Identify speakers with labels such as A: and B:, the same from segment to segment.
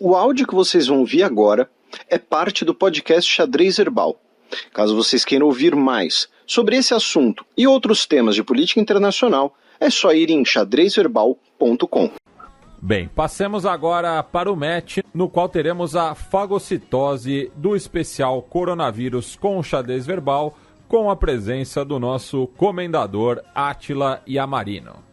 A: O áudio que vocês vão ouvir agora é parte do podcast Xadrez Verbal. Caso vocês queiram ouvir mais sobre esse assunto e outros temas de política internacional, é só ir em xadrezverbal.com.
B: Bem, passemos agora para o match, no qual teremos a fagocitose do especial Coronavírus com o Xadrez Verbal, com a presença do nosso comendador Átila Yamarino.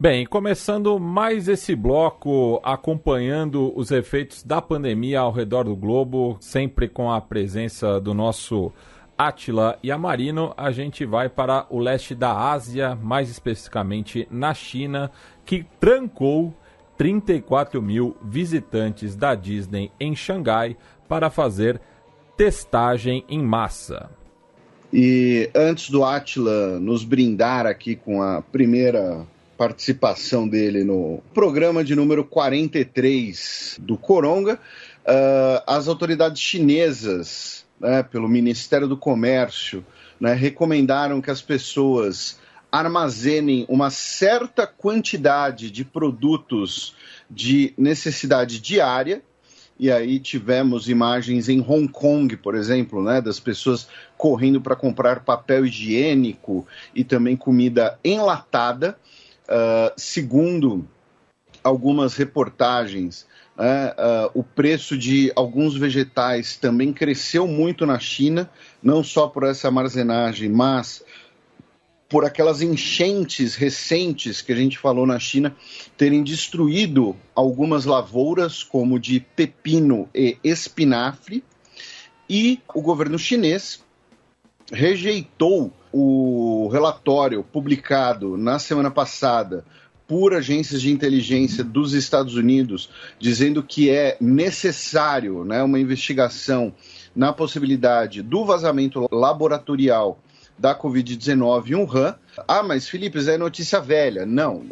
B: Bem, começando mais esse bloco, acompanhando os efeitos da pandemia ao redor do globo, sempre com a presença do nosso Átila Yamarino, a gente vai para o leste da Ásia, mais especificamente na China, que trancou 34 mil visitantes da Disney em Xangai para fazer testagem em massa.
C: E antes do Átila nos brindar aqui com a primeira participação dele no programa de número 43 do Coronga, as autoridades chinesas, pelo Ministério do Comércio, recomendaram que as pessoas armazenem uma certa quantidade de produtos de necessidade diária. E aí tivemos imagens em Hong Kong, por exemplo, das pessoas correndo para comprar papel higiênico e também comida enlatada. Segundo algumas reportagens, o preço de alguns vegetais também cresceu muito na China, não só por essa armazenagem, mas por aquelas enchentes recentes que a gente falou na China terem destruído algumas lavouras, como de pepino e espinafre, e o governo chinês rejeitou o relatório publicado na semana passada por agências de inteligência dos Estados Unidos, dizendo que é necessário uma investigação na possibilidade do vazamento laboratorial da Covid-19 em Wuhan. Mas Felipe, é notícia velha. Não,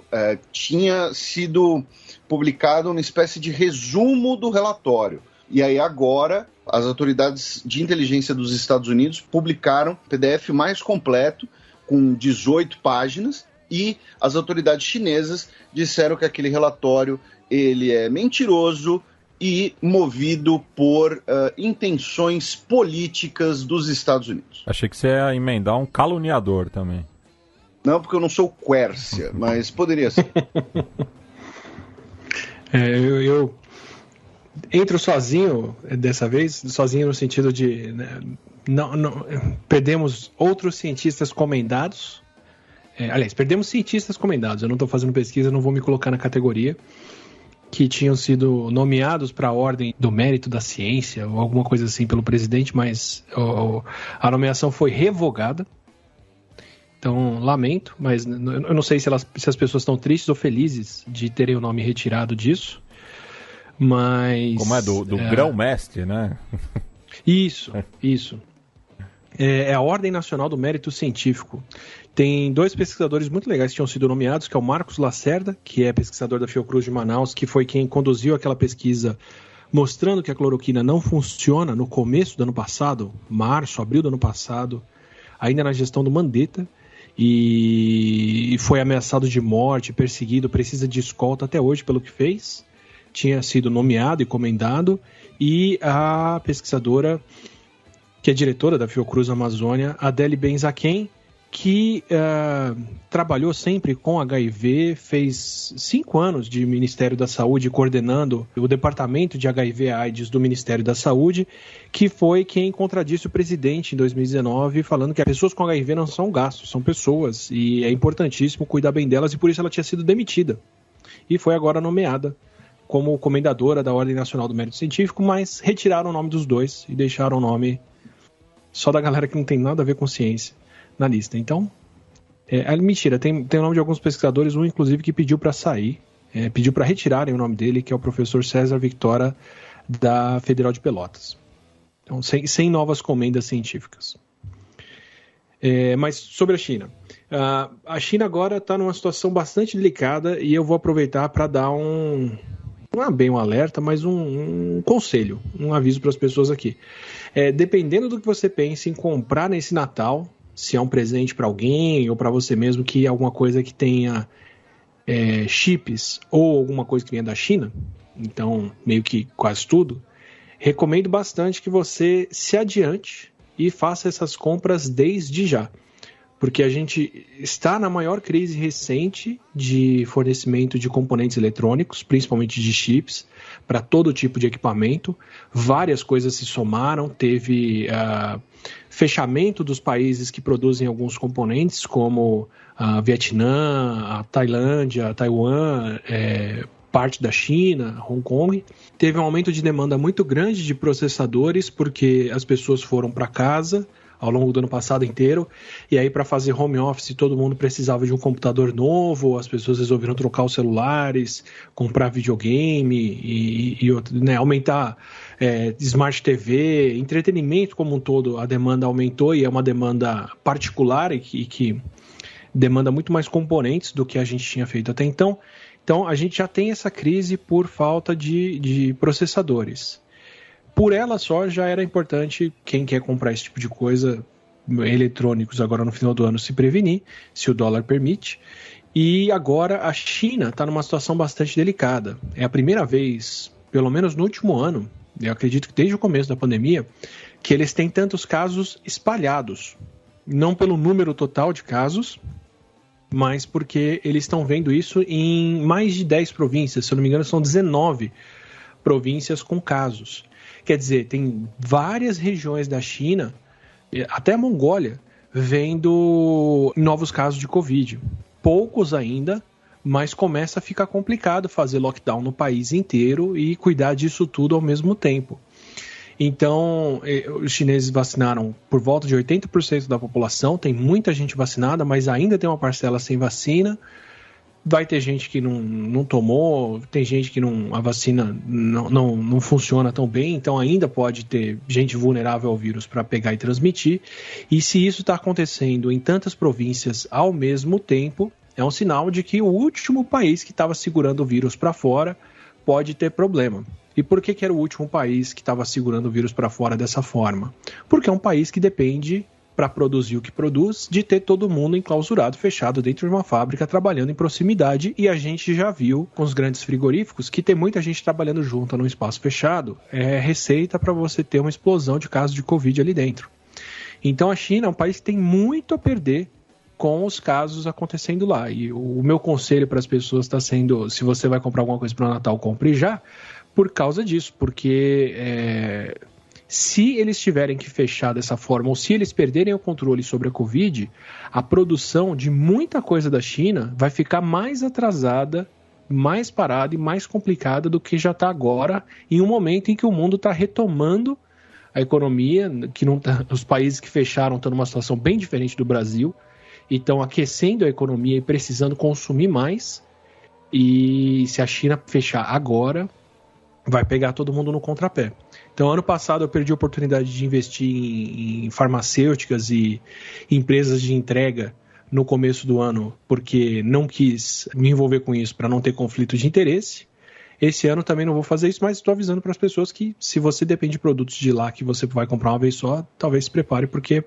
C: tinha sido publicado uma espécie de resumo do relatório. E aí agora as autoridades de inteligência dos Estados Unidos publicaram um PDF mais completo, com 18 páginas, e as autoridades chinesas disseram que aquele relatório ele é mentiroso e movido por intenções políticas dos Estados Unidos.
B: Achei que você ia emendar um caluniador também.
C: Não, porque eu não sou Quércia, mas poderia ser.
D: Eu entro sozinho dessa vez, sozinho no sentido de não perdemos outros cientistas comendados. Aliás, perdemos cientistas comendados. Eu não estou fazendo pesquisa, não vou me colocar na categoria, que tinham sido nomeados para a ordem do mérito da ciência ou alguma coisa assim pelo presidente, mas a nomeação foi revogada. Então, lamento, mas eu não sei se as pessoas estão tristes ou felizes de terem o nome retirado disso. Mas...
B: Como é do grão-mestre, né?
D: Isso. É a Ordem Nacional do Mérito Científico. Tem dois pesquisadores muito legais que tinham sido nomeados, que é o Marcos Lacerda, que é pesquisador da Fiocruz de Manaus, que foi quem conduziu aquela pesquisa mostrando que a cloroquina não funciona no começo do ano passado, março, abril do ano passado, ainda na gestão do Mandetta, e foi ameaçado de morte, perseguido, precisa de escolta até hoje pelo que fez. Tinha sido nomeado e comendado, e a pesquisadora, que é diretora da Fiocruz Amazônia, Adele Benzaquem, que trabalhou sempre com HIV, fez 5 anos de Ministério da Saúde, coordenando o Departamento de HIV/AIDS do Ministério da Saúde, que foi quem contradisse o presidente em 2019, falando que as pessoas com HIV não são gastos, são pessoas, e é importantíssimo cuidar bem delas, e por isso ela tinha sido demitida. E foi agora nomeada como comendadora da Ordem Nacional do Mérito Científico, mas retiraram o nome dos dois e deixaram o nome só da galera que não tem nada a ver com ciência na lista. Então, mentira, tem o nome de alguns pesquisadores, um inclusive que pediu para sair, pediu para retirarem o nome dele, que é o professor César Victória, da Federal de Pelotas. Então, sem novas comendas científicas. Mas sobre a China. A China agora está numa situação bastante delicada e eu vou aproveitar para dar não é bem um alerta, mas um conselho, um aviso para as pessoas aqui. Dependendo do que você pense em comprar nesse Natal, se é um presente para alguém ou para você mesmo, que é alguma coisa que tenha chips ou alguma coisa que venha da China, então meio que quase tudo, recomendo bastante que você se adiante e faça essas compras desde já. Porque a gente está na maior crise recente de fornecimento de componentes eletrônicos, principalmente de chips, para todo tipo de equipamento. Várias coisas se somaram, teve fechamento dos países que produzem alguns componentes, como a Vietnã, a Tailândia, a Taiwan, parte da China, Hong Kong. Teve um aumento de demanda muito grande de processadores, porque as pessoas foram para casa ao longo do ano passado inteiro, e aí para fazer home office todo mundo precisava de um computador novo, as pessoas resolveram trocar os celulares, comprar videogame e aumentar Smart TV, entretenimento como um todo, a demanda aumentou e é uma demanda particular e que demanda muito mais componentes do que a gente tinha feito até então. Então a gente já tem essa crise por falta de processadores. Por ela só já era importante quem quer comprar esse tipo de coisa, eletrônicos agora no final do ano, se prevenir, se o dólar permite. E agora a China está numa situação bastante delicada. É a primeira vez, pelo menos no último ano, eu acredito que desde o começo da pandemia, que eles têm tantos casos espalhados. Não pelo número total de casos, mas porque eles estão vendo isso em mais de 10 províncias. Se eu não me engano, são 19 províncias com casos. Quer dizer, tem várias regiões da China, até a Mongólia, vendo novos casos de Covid. Poucos ainda, mas começa a ficar complicado fazer lockdown no país inteiro e cuidar disso tudo ao mesmo tempo. Então, os chineses vacinaram por volta de 80% da população, tem muita gente vacinada, mas ainda tem uma parcela sem vacina. Vai ter gente que não tomou, tem gente que a vacina não funciona tão bem, então ainda pode ter gente vulnerável ao vírus para pegar e transmitir. E se isso está acontecendo em tantas províncias ao mesmo tempo, é um sinal de que o último país que estava segurando o vírus para fora pode ter problema. E por que era o último país que estava segurando o vírus para fora dessa forma? Porque é um país que depende, para produzir o que produz, de ter todo mundo enclausurado, fechado dentro de uma fábrica, trabalhando em proximidade, e a gente já viu com os grandes frigoríficos que tem muita gente trabalhando junto num espaço fechado, é receita para você ter uma explosão de casos de Covid ali dentro. Então a China é um país que tem muito a perder com os casos acontecendo lá, e o meu conselho para as pessoas está sendo, se você vai comprar alguma coisa para o Natal, compre já, por causa disso, porque se eles tiverem que fechar dessa forma, ou se eles perderem o controle sobre a Covid, a produção de muita coisa da China vai ficar mais atrasada, mais parada e mais complicada do que já está agora, em um momento em que o mundo está retomando a economia, que não tá, os países que fecharam estão numa situação bem diferente do Brasil, e estão aquecendo a economia e precisando consumir mais, e se a China fechar agora, vai pegar todo mundo no contrapé. Então, ano passado eu perdi a oportunidade de investir em farmacêuticas e empresas de entrega no começo do ano, porque não quis me envolver com isso para não ter conflito de interesse. Esse ano também não vou fazer isso, mas estou avisando para as pessoas que, se você depende de produtos de lá que você vai comprar uma vez só, talvez se prepare, porque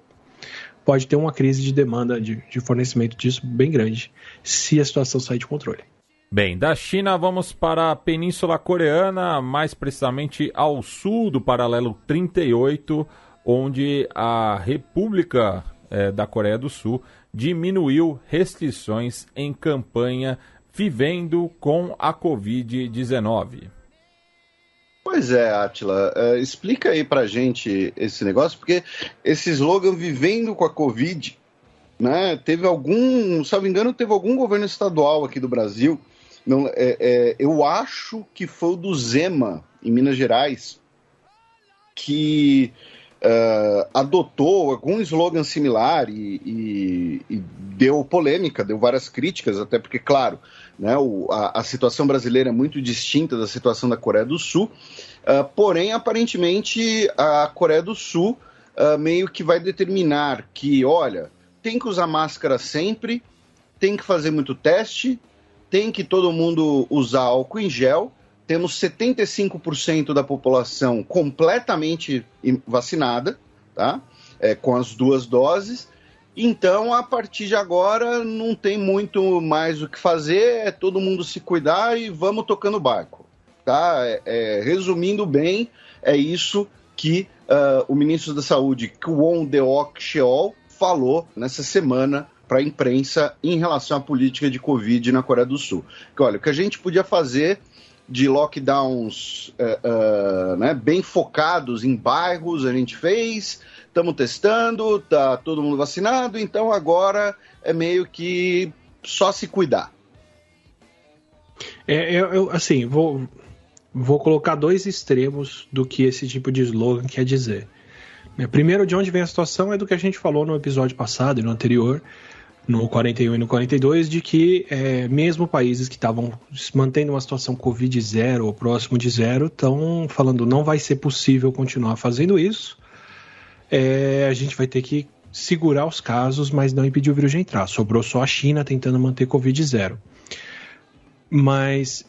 D: pode ter uma crise de demanda de fornecimento disso bem grande, se a situação sair de controle.
B: Bem, da China vamos para a Península Coreana, mais precisamente ao sul do paralelo 38, onde a República da Coreia do Sul diminuiu restrições em campanha vivendo com a Covid-19.
C: Pois é, Átila, explica aí pra gente esse negócio, porque esse slogan vivendo com a Covid, né, teve algum, salvo engano, teve algum governo estadual aqui do Brasil. Não, eu acho que foi o do Zema, em Minas Gerais, que adotou algum slogan similar e deu polêmica, deu várias críticas, até porque, claro, né, a situação brasileira é muito distinta da situação da Coreia do Sul, porém, aparentemente, a Coreia do Sul meio que vai determinar que, olha, tem que usar máscara sempre, tem que fazer muito teste, tem que todo mundo usar álcool em gel. Temos 75% da população completamente vacinada, tá? Com as 2 doses. Então, a partir de agora, não tem muito mais o que fazer, é todo mundo se cuidar e vamos tocando o barco. Tá? Resumindo bem, é isso que o ministro da Saúde, Kwon Deok-cheol, falou nessa semana para a imprensa em relação à política de Covid na Coreia do Sul. Que, olha, o que a gente podia fazer de lockdowns né, bem focados em bairros, a gente fez, estamos testando, tá todo mundo vacinado, então agora é meio que só se cuidar.
D: Assim, vou colocar 2 extremos do que esse tipo de slogan quer dizer. Primeiro, de onde vem a situação é do que a gente falou no episódio passado e no anterior, no 41 e no 42, de que mesmo países que estavam mantendo uma situação Covid zero ou próximo de zero estão falando não vai ser possível continuar fazendo isso, a gente vai ter que segurar os casos, mas não impedir o vírus de entrar. Sobrou só a China tentando manter Covid zero. Mas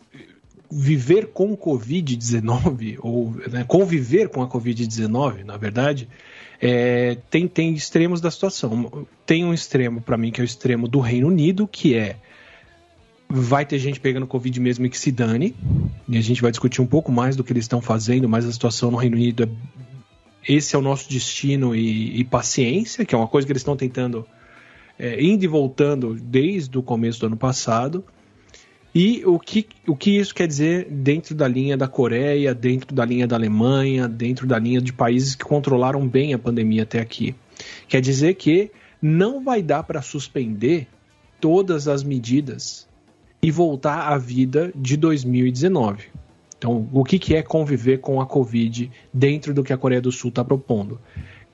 D: viver com Covid-19, ou conviver com a Covid-19, na verdade, tem extremos da situação. Tem um extremo, para mim, que é o extremo do Reino Unido, que vai ter gente pegando Covid mesmo e que se dane, e a gente vai discutir um pouco mais do que eles estão fazendo, mas a situação no Reino Unido esse é o nosso destino e paciência, que é uma coisa que eles estão tentando indo e voltando desde o começo do ano passado. E o que isso quer dizer dentro da linha da Coreia, dentro da linha da Alemanha, dentro da linha de países que controlaram bem a pandemia até aqui? Quer dizer que não vai dar para suspender todas as medidas e voltar à vida de 2019. Então, o que é conviver com a Covid dentro do que a Coreia do Sul está propondo?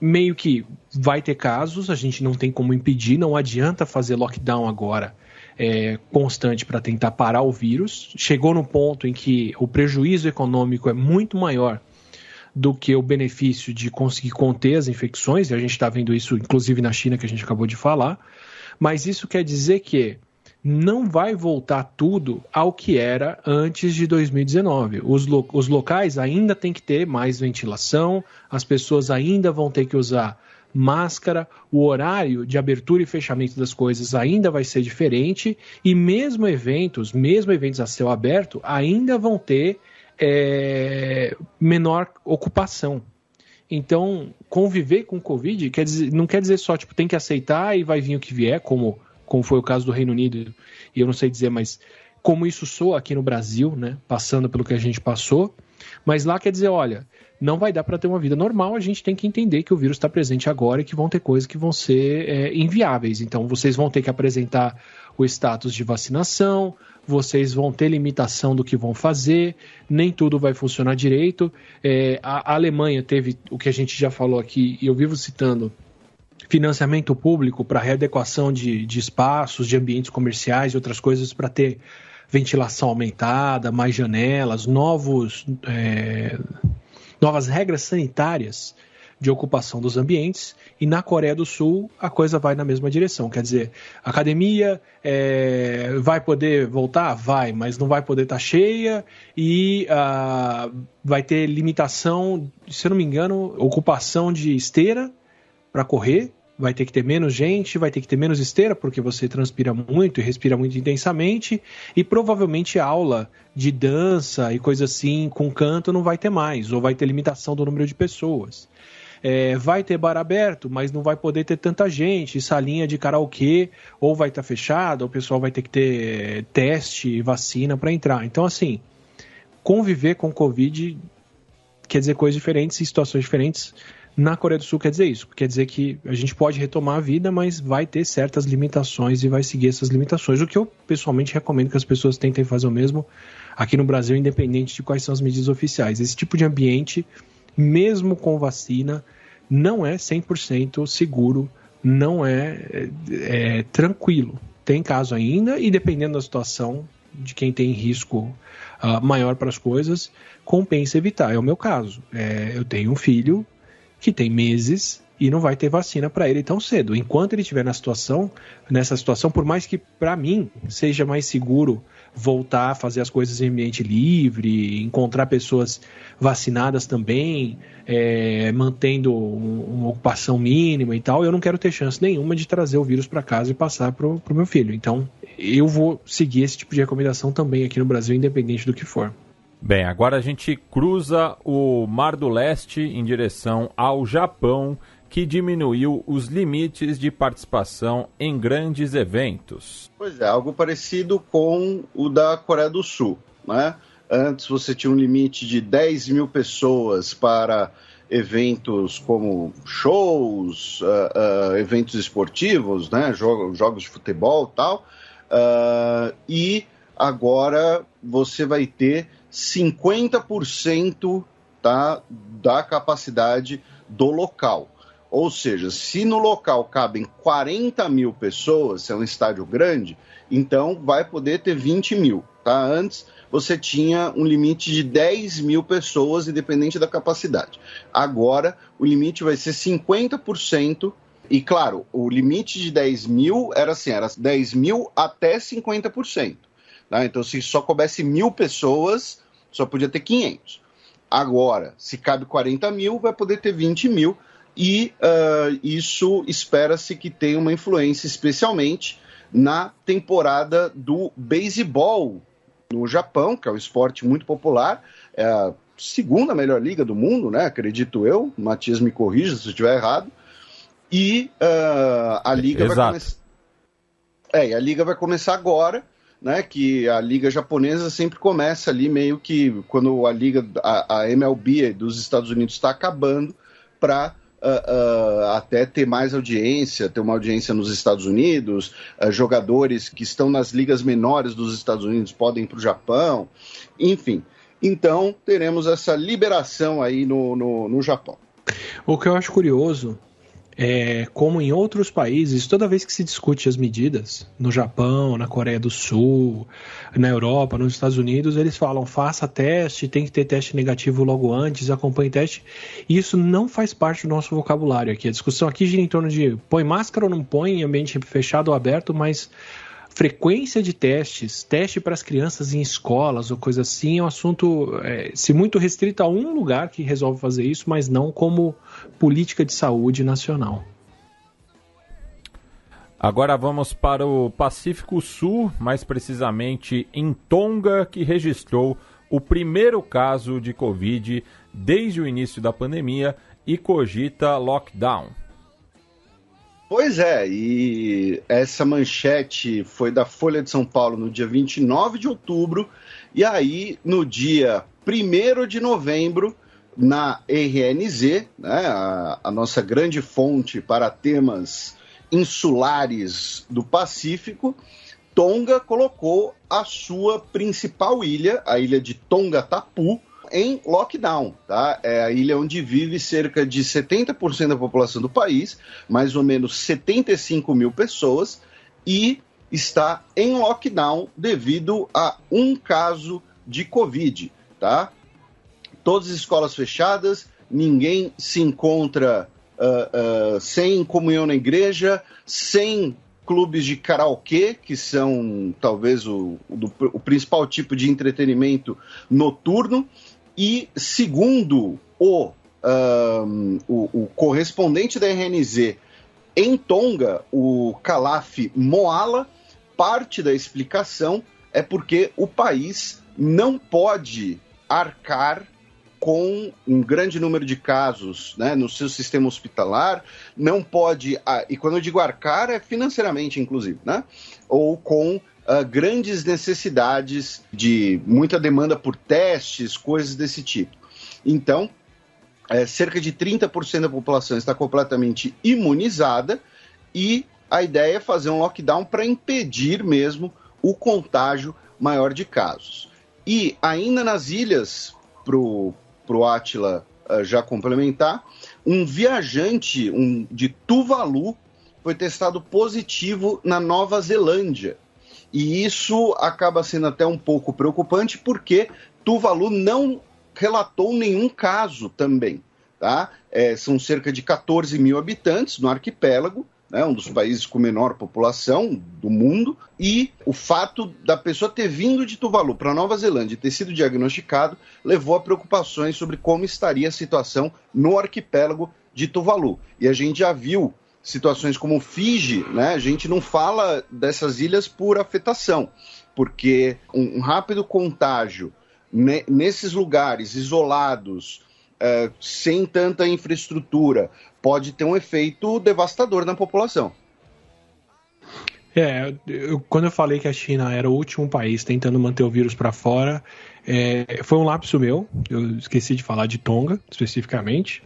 D: Meio que vai ter casos, a gente não tem como impedir, não adianta fazer lockdown agora constante para tentar parar o vírus. Chegou no ponto em que o prejuízo econômico é muito maior do que o benefício de conseguir conter as infecções, e a gente está vendo isso inclusive na China, que a gente acabou de falar, mas isso quer dizer que não vai voltar tudo ao que era antes de 2019. Os locais ainda tem que ter mais ventilação, as pessoas ainda vão ter que usar máscara, o horário de abertura e fechamento das coisas ainda vai ser diferente, e mesmo eventos a céu aberto ainda vão ter menor ocupação. Então, conviver com Covid não quer dizer só, tem que aceitar e vai vir o que vier, como foi o caso do Reino Unido, e eu não sei dizer, mas como isso soa aqui no Brasil, né, passando pelo que a gente passou, mas lá quer dizer, olha, não vai dar para ter uma vida normal, a gente tem que entender que o vírus está presente agora e que vão ter coisas que vão ser inviáveis. Então, vocês vão ter que apresentar o status de vacinação, vocês vão ter limitação do que vão fazer, nem tudo vai funcionar direito. A Alemanha teve, o que a gente já falou aqui, e eu vivo citando, financiamento público para readequação de espaços, de ambientes comerciais e outras coisas para ter ventilação aumentada, mais janelas, novas regras sanitárias de ocupação dos ambientes, e na Coreia do Sul a coisa vai na mesma direção. Quer dizer, a academia vai poder voltar? Vai, mas não vai poder estar cheia, e vai ter limitação, se eu não me engano, ocupação de esteira para correr, vai ter que ter menos gente, vai ter que ter menos esteira, porque você transpira muito e respira muito intensamente, e provavelmente aula de dança e coisa assim, com canto, não vai ter mais, ou vai ter limitação do número de pessoas. Vai ter bar aberto, mas não vai poder ter tanta gente, salinha de karaokê, ou vai estar fechada, ou o pessoal vai ter que ter teste e vacina para entrar. Então, assim, conviver com Covid quer dizer coisas diferentes e situações diferentes. Na Coreia do Sul quer dizer isso, quer dizer que a gente pode retomar a vida, mas vai ter certas limitações e vai seguir essas limitações, o que eu pessoalmente recomendo que as pessoas tentem fazer o mesmo aqui no Brasil, independente de quais são as medidas oficiais. Esse tipo de ambiente, mesmo com vacina, não é 100% seguro, não é tranquilo. Tem caso ainda, e dependendo da situação de quem tem risco maior para as coisas, compensa evitar. É o meu caso. Eu tenho um filho que tem meses e não vai ter vacina para ele tão cedo. Enquanto ele estiver nessa situação, por mais que para mim seja mais seguro voltar a fazer as coisas em ambiente livre, encontrar pessoas vacinadas também, mantendo uma ocupação mínima e tal, eu não quero ter chance nenhuma de trazer o vírus para casa e passar para o meu filho. Então, eu vou seguir esse tipo de recomendação também aqui no Brasil, independente do que for.
B: Bem, agora a gente cruza o Mar do Leste em direção ao Japão, que diminuiu os limites de participação em grandes eventos.
C: Pois é, algo parecido com o da Coreia do Sul, né? Antes você tinha um limite de 10 mil pessoas para eventos como shows, eventos esportivos, né? Jogos de futebol e tal, e agora você vai ter 50%, tá, da capacidade do local. Ou seja, se no local cabem 40 mil pessoas, se é um estádio grande, então vai poder ter 20 mil. Tá? Antes você tinha um limite de 10 mil pessoas, independente da capacidade. Agora o limite vai ser 50%. E claro, o limite de 10 mil era 10 mil até 50%. Tá? Então, se só coubesse 1.000 pessoas, só podia ter 500. Agora, se cabe 40 mil, vai poder ter 20 mil. E isso espera-se que tenha uma influência, especialmente na temporada do beisebol no Japão, que é um esporte muito popular. É a segunda melhor liga do mundo, né? Acredito eu. O Matias me corrija se eu estiver errado. E a liga vai começar. A liga vai começar agora, né? Que a liga japonesa sempre começa ali meio que quando a MLB dos Estados Unidos está acabando, para até ter mais audiência, ter uma audiência nos Estados Unidos, jogadores que estão nas ligas menores dos Estados Unidos podem ir para o Japão, enfim. Então, teremos essa liberação aí no Japão.
D: O que eu acho curioso é como em outros países, toda vez que se discute as medidas, no Japão, na Coreia do Sul, na Europa, nos Estados Unidos, eles falam, faça teste, tem que ter teste negativo logo antes, acompanhe teste. E isso não faz parte do nosso vocabulário aqui. A discussão aqui gira em torno de põe máscara ou não põe em ambiente fechado ou aberto, mas frequência de testes, teste para as crianças em escolas ou coisa assim, é um assunto, se muito restrito a um lugar que resolve fazer isso, mas não como política de saúde nacional.
B: Agora vamos para o Pacífico Sul, mais precisamente em Tonga, que registrou o primeiro caso de Covid desde o início da pandemia e cogita lockdown.
C: Pois é, e essa manchete foi da Folha de São Paulo no dia 29 de outubro, e aí no dia 1º de novembro, na RNZ, né, a nossa grande fonte para temas insulares do Pacífico, Tonga colocou a sua principal ilha, a ilha de Tongatapu, em lockdown, tá? É a ilha onde vive cerca de 70% da população do país, mais ou menos 75 mil pessoas, e está em lockdown devido a um caso de Covid, tá? Todas as escolas fechadas, ninguém se encontra sem comunhão na igreja, sem clubes de karaokê, que são talvez o principal tipo de entretenimento noturno. E segundo o correspondente da RNZ em Tonga, o Kalafi Moala, parte da explicação é porque o país não pode arcar com um grande número de casos, né, no seu sistema hospitalar, não pode, e quando eu digo arcar é financeiramente inclusive, né, ou com grandes necessidades de muita demanda por testes, coisas desse tipo. Então, cerca de 30% da população está completamente imunizada e a ideia é fazer um lockdown para impedir mesmo o contágio maior de casos. E ainda nas ilhas, para o Átila já complementar, um viajante de Tuvalu foi testado positivo na Nova Zelândia. E isso acaba sendo até um pouco preocupante, porque Tuvalu não relatou nenhum caso também. Tá? São cerca de 14 mil habitantes no arquipélago, né, um dos países com menor população do mundo, e o fato da pessoa ter vindo de Tuvalu para Nova Zelândia e ter sido diagnosticado levou a preocupações sobre como estaria a situação no arquipélago de Tuvalu. E a gente já viu situações como Fiji, né? A gente não fala dessas ilhas por afetação, porque um rápido contágio nesses lugares isolados, sem tanta infraestrutura, pode ter um efeito devastador na população.
D: Quando eu falei que a China era o último país tentando manter o vírus para fora, foi um lapso meu, eu esqueci de falar de Tonga, especificamente.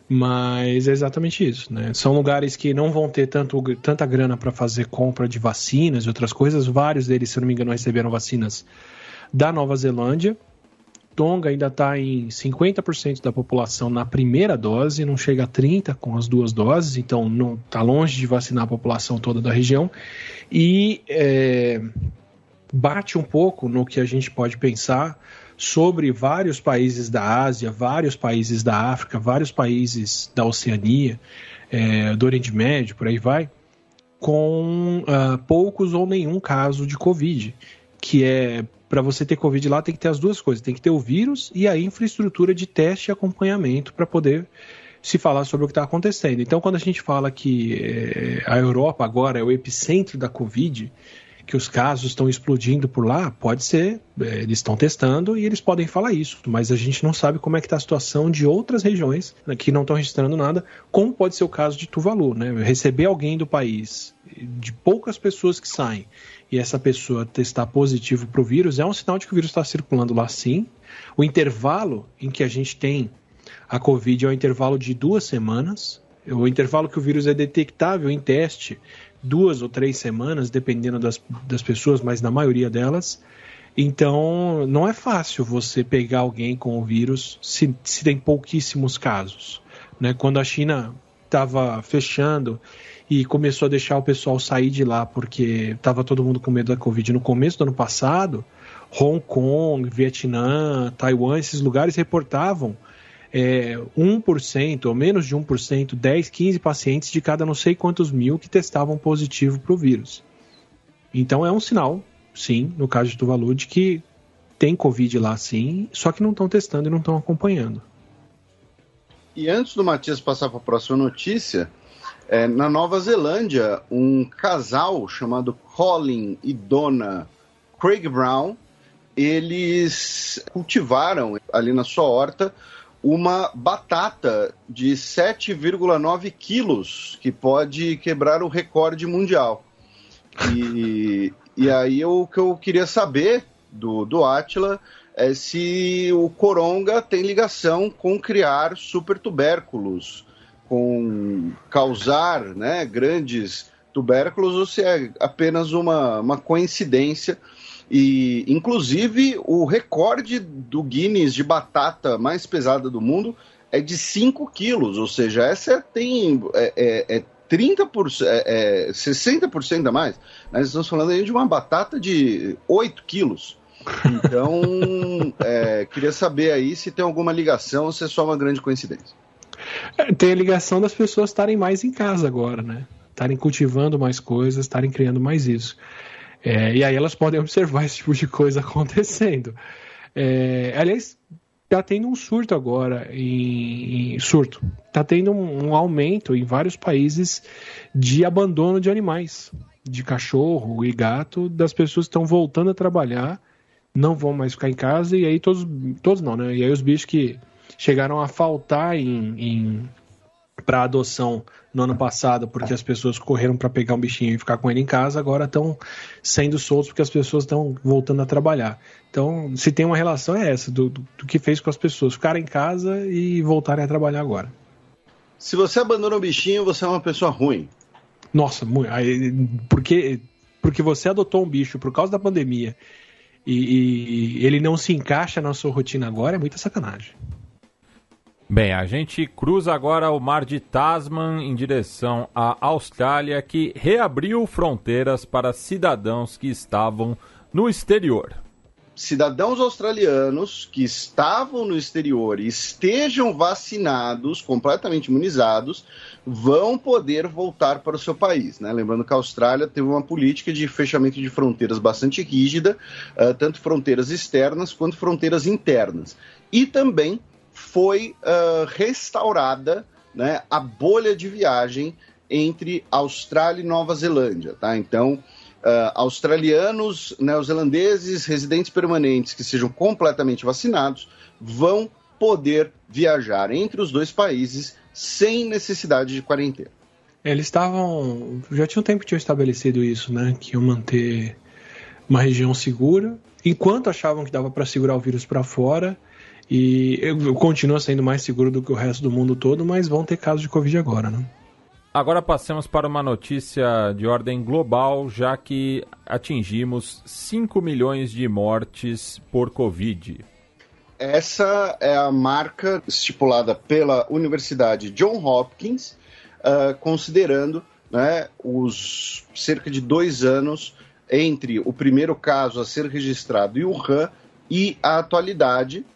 D: Mas é exatamente isso, né? São lugares que não vão ter tanta grana para fazer compra de vacinas e outras coisas. Vários deles, se eu não me engano, receberam vacinas da Nova Zelândia. Tonga ainda está em 50% da população na primeira dose, não chega a 30% com as 2 doses, então não está longe de vacinar a população toda da região. E bate um pouco no que a gente pode pensar sobre vários países da Ásia, vários países da África, vários países da Oceania, do Oriente Médio, por aí vai, com poucos ou nenhum caso de Covid, que para você ter Covid lá tem que ter as duas coisas, tem que ter o vírus e a infraestrutura de teste e acompanhamento para poder se falar sobre o que está acontecendo. Então, quando a gente fala que a Europa agora é o epicentro da Covid, que os casos estão explodindo por lá, pode ser, eles estão testando e eles podem falar isso, mas a gente não sabe como é que está a situação de outras regiões, né, que não estão registrando nada, como pode ser o caso de Tuvalu, né? Receber alguém do país, de poucas pessoas que saem, e essa pessoa testar positivo para o vírus, é um sinal de que o vírus está circulando lá sim. O intervalo em que a gente tem a Covid é um intervalo de 2 semanas, o intervalo que o vírus é detectável em teste, 2 ou 3 semanas, dependendo das pessoas, mas na maioria delas. Então, não é fácil você pegar alguém com o vírus se tem pouquíssimos casos, né? Quando a China estava fechando e começou a deixar o pessoal sair de lá porque estava todo mundo com medo da Covid no começo do ano passado, Hong Kong, Vietnã, Taiwan, esses lugares reportavam 1% ou menos de 1%, 10, 15 pacientes de cada não sei quantos mil que testavam positivo para o vírus. Então é um sinal, sim, no caso de Tuvalu, de que tem Covid lá sim, só que não estão testando e não estão acompanhando.
C: E antes do Matias passar para a próxima notícia, na Nova Zelândia, um casal chamado Colin e Donna Craig Brown, eles cultivaram ali na sua horta uma batata de 7,9 quilos, que pode quebrar o recorde mundial. E aí o que eu queria saber do Átila é se o Coronga tem ligação com criar supertubérculos, com causar, né, grandes tubérculos, ou se é apenas uma coincidência. E, inclusive, o recorde do Guinness de batata mais pesada do mundo é de 5 quilos, ou seja, essa tem 60% a mais. Nós estamos falando aí de uma batata de 8 quilos. Então, queria saber aí se tem alguma ligação ou se é só uma grande coincidência.
D: Tem a ligação das pessoas estarem mais em casa agora, né? Estarem cultivando mais coisas, estarem criando mais isso. E aí elas podem observar esse tipo de coisa acontecendo. Aliás, está tendo um surto agora, está tendo um aumento em vários países de abandono de animais, de cachorro e gato, das pessoas que estão voltando a trabalhar, não vão mais ficar em casa, e aí todos não, né? E aí os bichos que chegaram a faltar para adoção no ano passado, porque as pessoas correram para pegar um bichinho e ficar com ele em casa, agora estão sendo soltos porque as pessoas estão voltando a trabalhar. Então, se tem uma relação, é essa, do que fez com as pessoas ficarem em casa e voltarem a trabalhar agora.
C: Se você abandona o bichinho, você é uma pessoa ruim.
D: Nossa, porque você adotou um bicho por causa da pandemia e ele não se encaixa na sua rotina agora, é muita sacanagem.
B: Bem, a gente cruza agora o mar de Tasman em direção à Austrália, que reabriu fronteiras para cidadãos que estavam no exterior.
C: Cidadãos australianos que estavam no exterior e estejam vacinados, completamente imunizados, vão poder voltar para o seu país, né? Lembrando que a Austrália teve uma política de fechamento de fronteiras bastante rígida, tanto fronteiras externas quanto fronteiras internas. E também foi restaurada, né, a bolha de viagem entre Austrália e Nova Zelândia, tá? Então, australianos, neozelandeses, residentes permanentes que sejam completamente vacinados vão poder viajar entre os dois países sem necessidade de quarentena.
D: Eles já tinha um tempo que tinham estabelecido isso, né? Que iam manter uma região segura, enquanto achavam que dava para segurar o vírus para fora, e continua sendo mais seguro do que o resto do mundo todo, mas vão ter casos de Covid agora, né?
B: Agora passemos para uma notícia de ordem global, já que atingimos 5 milhões de mortes por Covid.
C: Essa é a marca estipulada pela Universidade Johns Hopkins, considerando, né, os cerca de 2 anos entre o primeiro caso a ser registrado em Wuhan e a atualidade.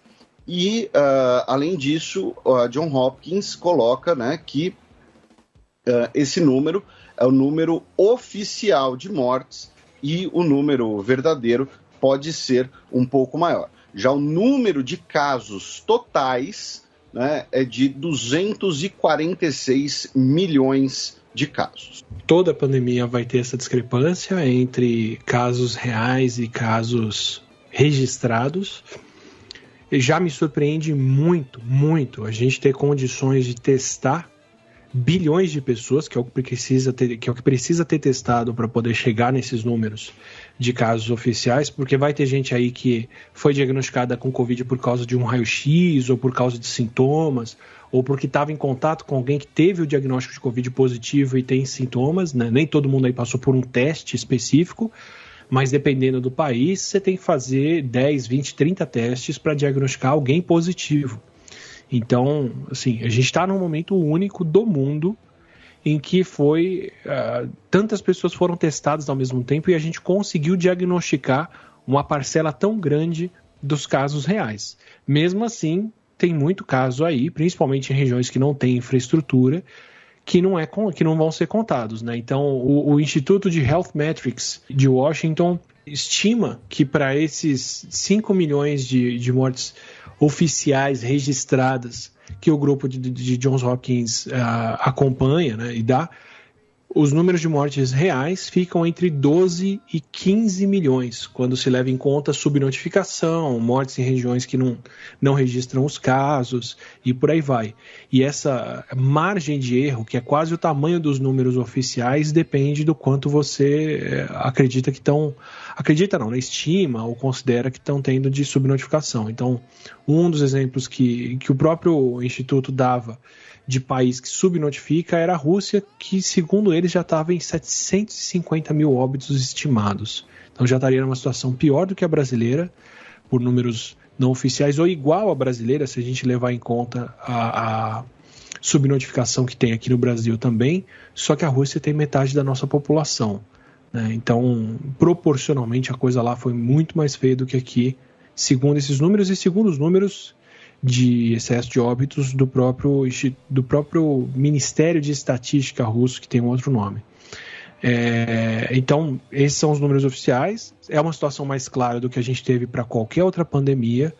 C: E, além disso, a Johns Hopkins coloca, né, que esse número é o número oficial de mortes e o número verdadeiro pode ser um pouco maior. Já o número de casos totais, né, é de 246 milhões de casos.
D: Toda a pandemia vai ter essa discrepância entre casos reais e casos registrados. Já me surpreende muito, muito a gente ter condições de testar bilhões de pessoas, que é o que precisa ter testado para poder chegar nesses números de casos oficiais, porque vai ter gente aí que foi diagnosticada com Covid por causa de um raio-x, ou por causa de sintomas, ou porque estava em contato com alguém que teve o diagnóstico de Covid positivo e tem sintomas, né? Nem todo mundo aí passou por um teste específico, mas dependendo do país, você tem que fazer 10, 20, 30 testes para diagnosticar alguém positivo. Então, assim, a gente está num momento único do mundo em que tantas pessoas foram testadas ao mesmo tempo e a gente conseguiu diagnosticar uma parcela tão grande dos casos reais. Mesmo assim, tem muito caso aí, principalmente em regiões que não têm infraestrutura, que não vão ser contados, né? Então, o Instituto de Health Metrics de Washington estima que para esses 5 milhões de mortes oficiais registradas que o grupo de Johns Hopkins acompanha, né, e dá, os números de mortes reais ficam entre 12 e 15 milhões, quando se leva em conta subnotificação, mortes em regiões que não registram os casos e por aí vai. E essa margem de erro, que é quase o tamanho dos números oficiais, depende do quanto você acredita que estão... Acredita não, né? Estima ou considera que estão tendo de subnotificação. Então, um dos exemplos que o próprio Instituto dava de país que subnotifica era a Rússia, que, segundo eles, já estava em 750 mil óbitos estimados. Então, já estaria numa situação pior do que a brasileira, por números não oficiais, ou igual à brasileira, se a gente levar em conta a subnotificação que tem aqui no Brasil também, só que a Rússia tem metade da nossa população. Então, proporcionalmente, a coisa lá foi muito mais feia do que aqui, segundo esses números e segundo os números de excesso de óbitos do próprio Ministério de Estatística russo, que tem um outro nome. Então, esses são os números oficiais. É uma situação mais clara do que a gente teve para qualquer outra pandemia,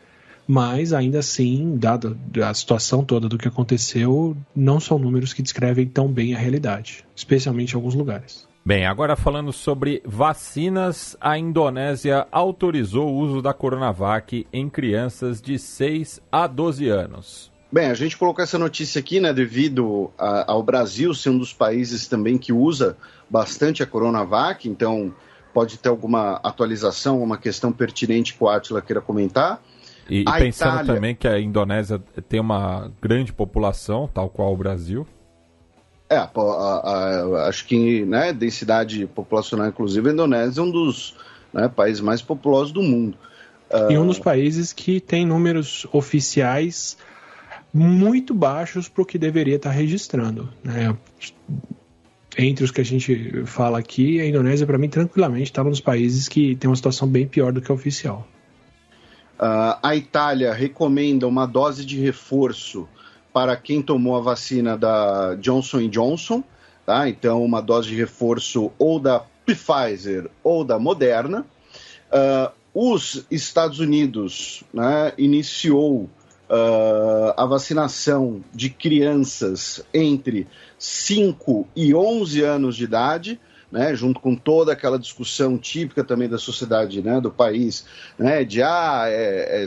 D: mas ainda assim, dada a situação toda do que aconteceu, não são números que descrevem tão bem a realidade, especialmente em alguns lugares.
B: Bem, agora falando sobre vacinas, a Indonésia autorizou o uso da Coronavac em crianças de 6 a 12 anos.
C: Bem, a gente colocou essa notícia aqui, né, devido ao Brasil ser um dos países também que usa bastante a Coronavac, então pode ter alguma atualização, uma questão pertinente que o Átila queira comentar.
B: E pensando também que a Indonésia tem uma grande população, tal qual o Brasil.
C: Acho que, né, densidade populacional, inclusive, a Indonésia é um dos, né, países mais populosos do mundo.
D: E um dos países que tem números oficiais muito baixos para o que deveria estar registrando, né? Entre os que a gente fala aqui, a Indonésia, para mim, tranquilamente está um dos países que tem uma situação bem pior do que a oficial.
C: A Itália recomenda uma dose de reforço para quem tomou a vacina da Johnson & Johnson, tá? Então, uma dose de reforço ou da Pfizer ou da Moderna. Os Estados Unidos, né, iniciou a vacinação de crianças entre 5 e 11 anos de idade, né, junto com toda aquela discussão típica também da sociedade, né, do país, né, de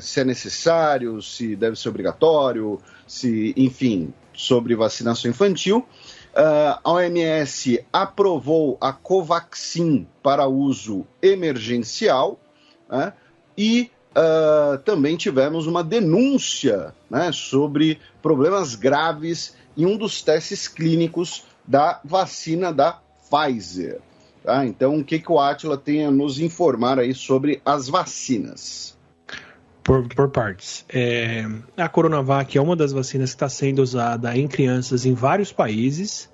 C: se é necessário, se deve ser obrigatório, se, enfim, sobre vacinação infantil. A OMS aprovou a Covaxin para uso emergencial, né, e também tivemos uma denúncia, né, sobre problemas graves em um dos testes clínicos da vacina da Pfizer. Tá? Então, o que o Átila tem a nos informar aí sobre as vacinas?
D: Por partes. A Coronavac é uma das vacinas que está sendo usada em crianças em vários países,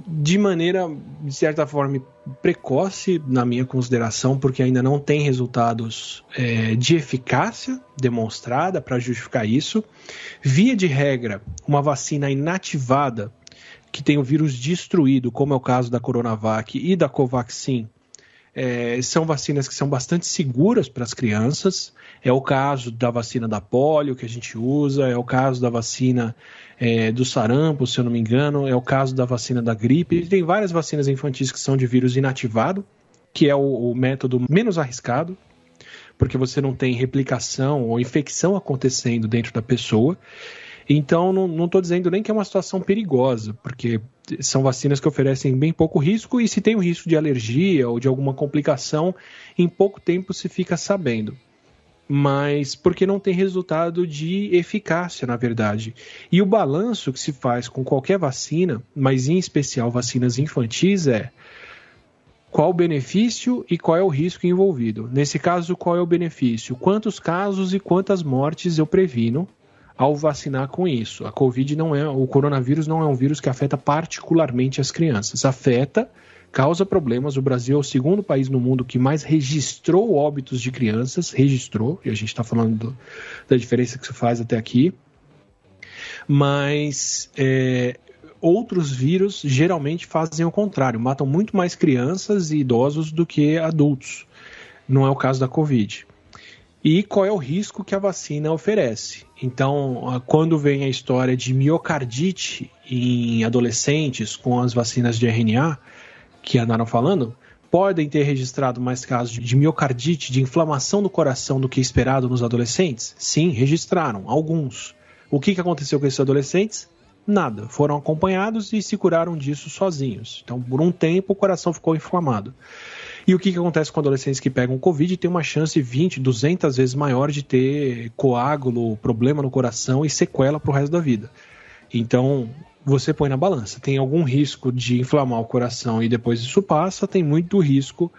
D: de maneira, de certa forma, precoce, na minha consideração, porque ainda não tem resultados de eficácia demonstrada para justificar isso. Via de regra, uma vacina inativada, que tem o vírus destruído, como é o caso da Coronavac e da Covaxin, são vacinas que são bastante seguras para as crianças. É o caso da vacina da polio que a gente usa, é o caso da vacina do sarampo, se eu não me engano, é o caso da vacina da gripe. E tem várias vacinas infantis que são de vírus inativado, que é o método menos arriscado, porque você não tem replicação ou infecção acontecendo dentro da pessoa. Então, não estou dizendo nem que é uma situação perigosa, porque são vacinas que oferecem bem pouco risco, e se tem o risco de alergia ou de alguma complicação, em pouco tempo se fica sabendo. Mas porque não tem resultado de eficácia, na verdade. E o balanço que se faz com qualquer vacina, mas em especial vacinas infantis, qual o benefício e qual é o risco envolvido. Nesse caso, qual é o benefício? Quantos casos e quantas mortes eu previno ao vacinar com isso? O coronavírus não é um vírus que afeta particularmente as crianças. Causa problemas. O Brasil é o segundo país no mundo que mais registrou óbitos de crianças. E a gente está falando da diferença que se faz até aqui. Mas outros vírus geralmente fazem o contrário. Matam muito mais crianças e idosos do que adultos. Não é o caso da Covid. E qual é o risco que a vacina oferece? Então, quando vem a história de miocardite em adolescentes com as vacinas de RNA, que andaram falando, podem ter registrado mais casos de miocardite, de inflamação do coração do que esperado nos adolescentes? Sim, registraram, alguns. O que aconteceu com esses adolescentes? Nada. Foram acompanhados e se curaram disso sozinhos. Então, por um tempo, o coração ficou inflamado. E o que acontece com adolescentes que pegam Covid? Tem uma chance 20, 200 vezes maior de ter coágulo, problema no coração e sequela para o resto da vida. Então, você põe na balança. Tem algum risco de inflamar o coração e depois isso passa, tem muito risco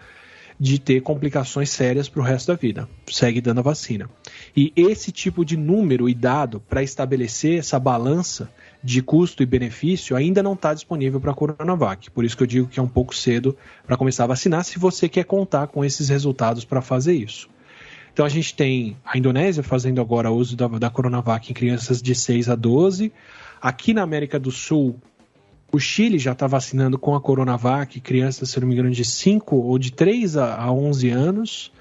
D: de ter complicações sérias para o resto da vida. Segue dando a vacina. E esse tipo de número e dado para estabelecer essa balança de custo e benefício ainda não está disponível para a Coronavac. Por isso que eu digo que é um pouco cedo para começar a vacinar, se você quer contar com esses resultados para fazer isso. Então a gente tem a Indonésia fazendo agora uso da Coronavac em crianças de 6 a 12. Aqui na América do Sul, o Chile já está vacinando com a Coronavac crianças, se não me engano, de 5 ou de 3 a 11 anos.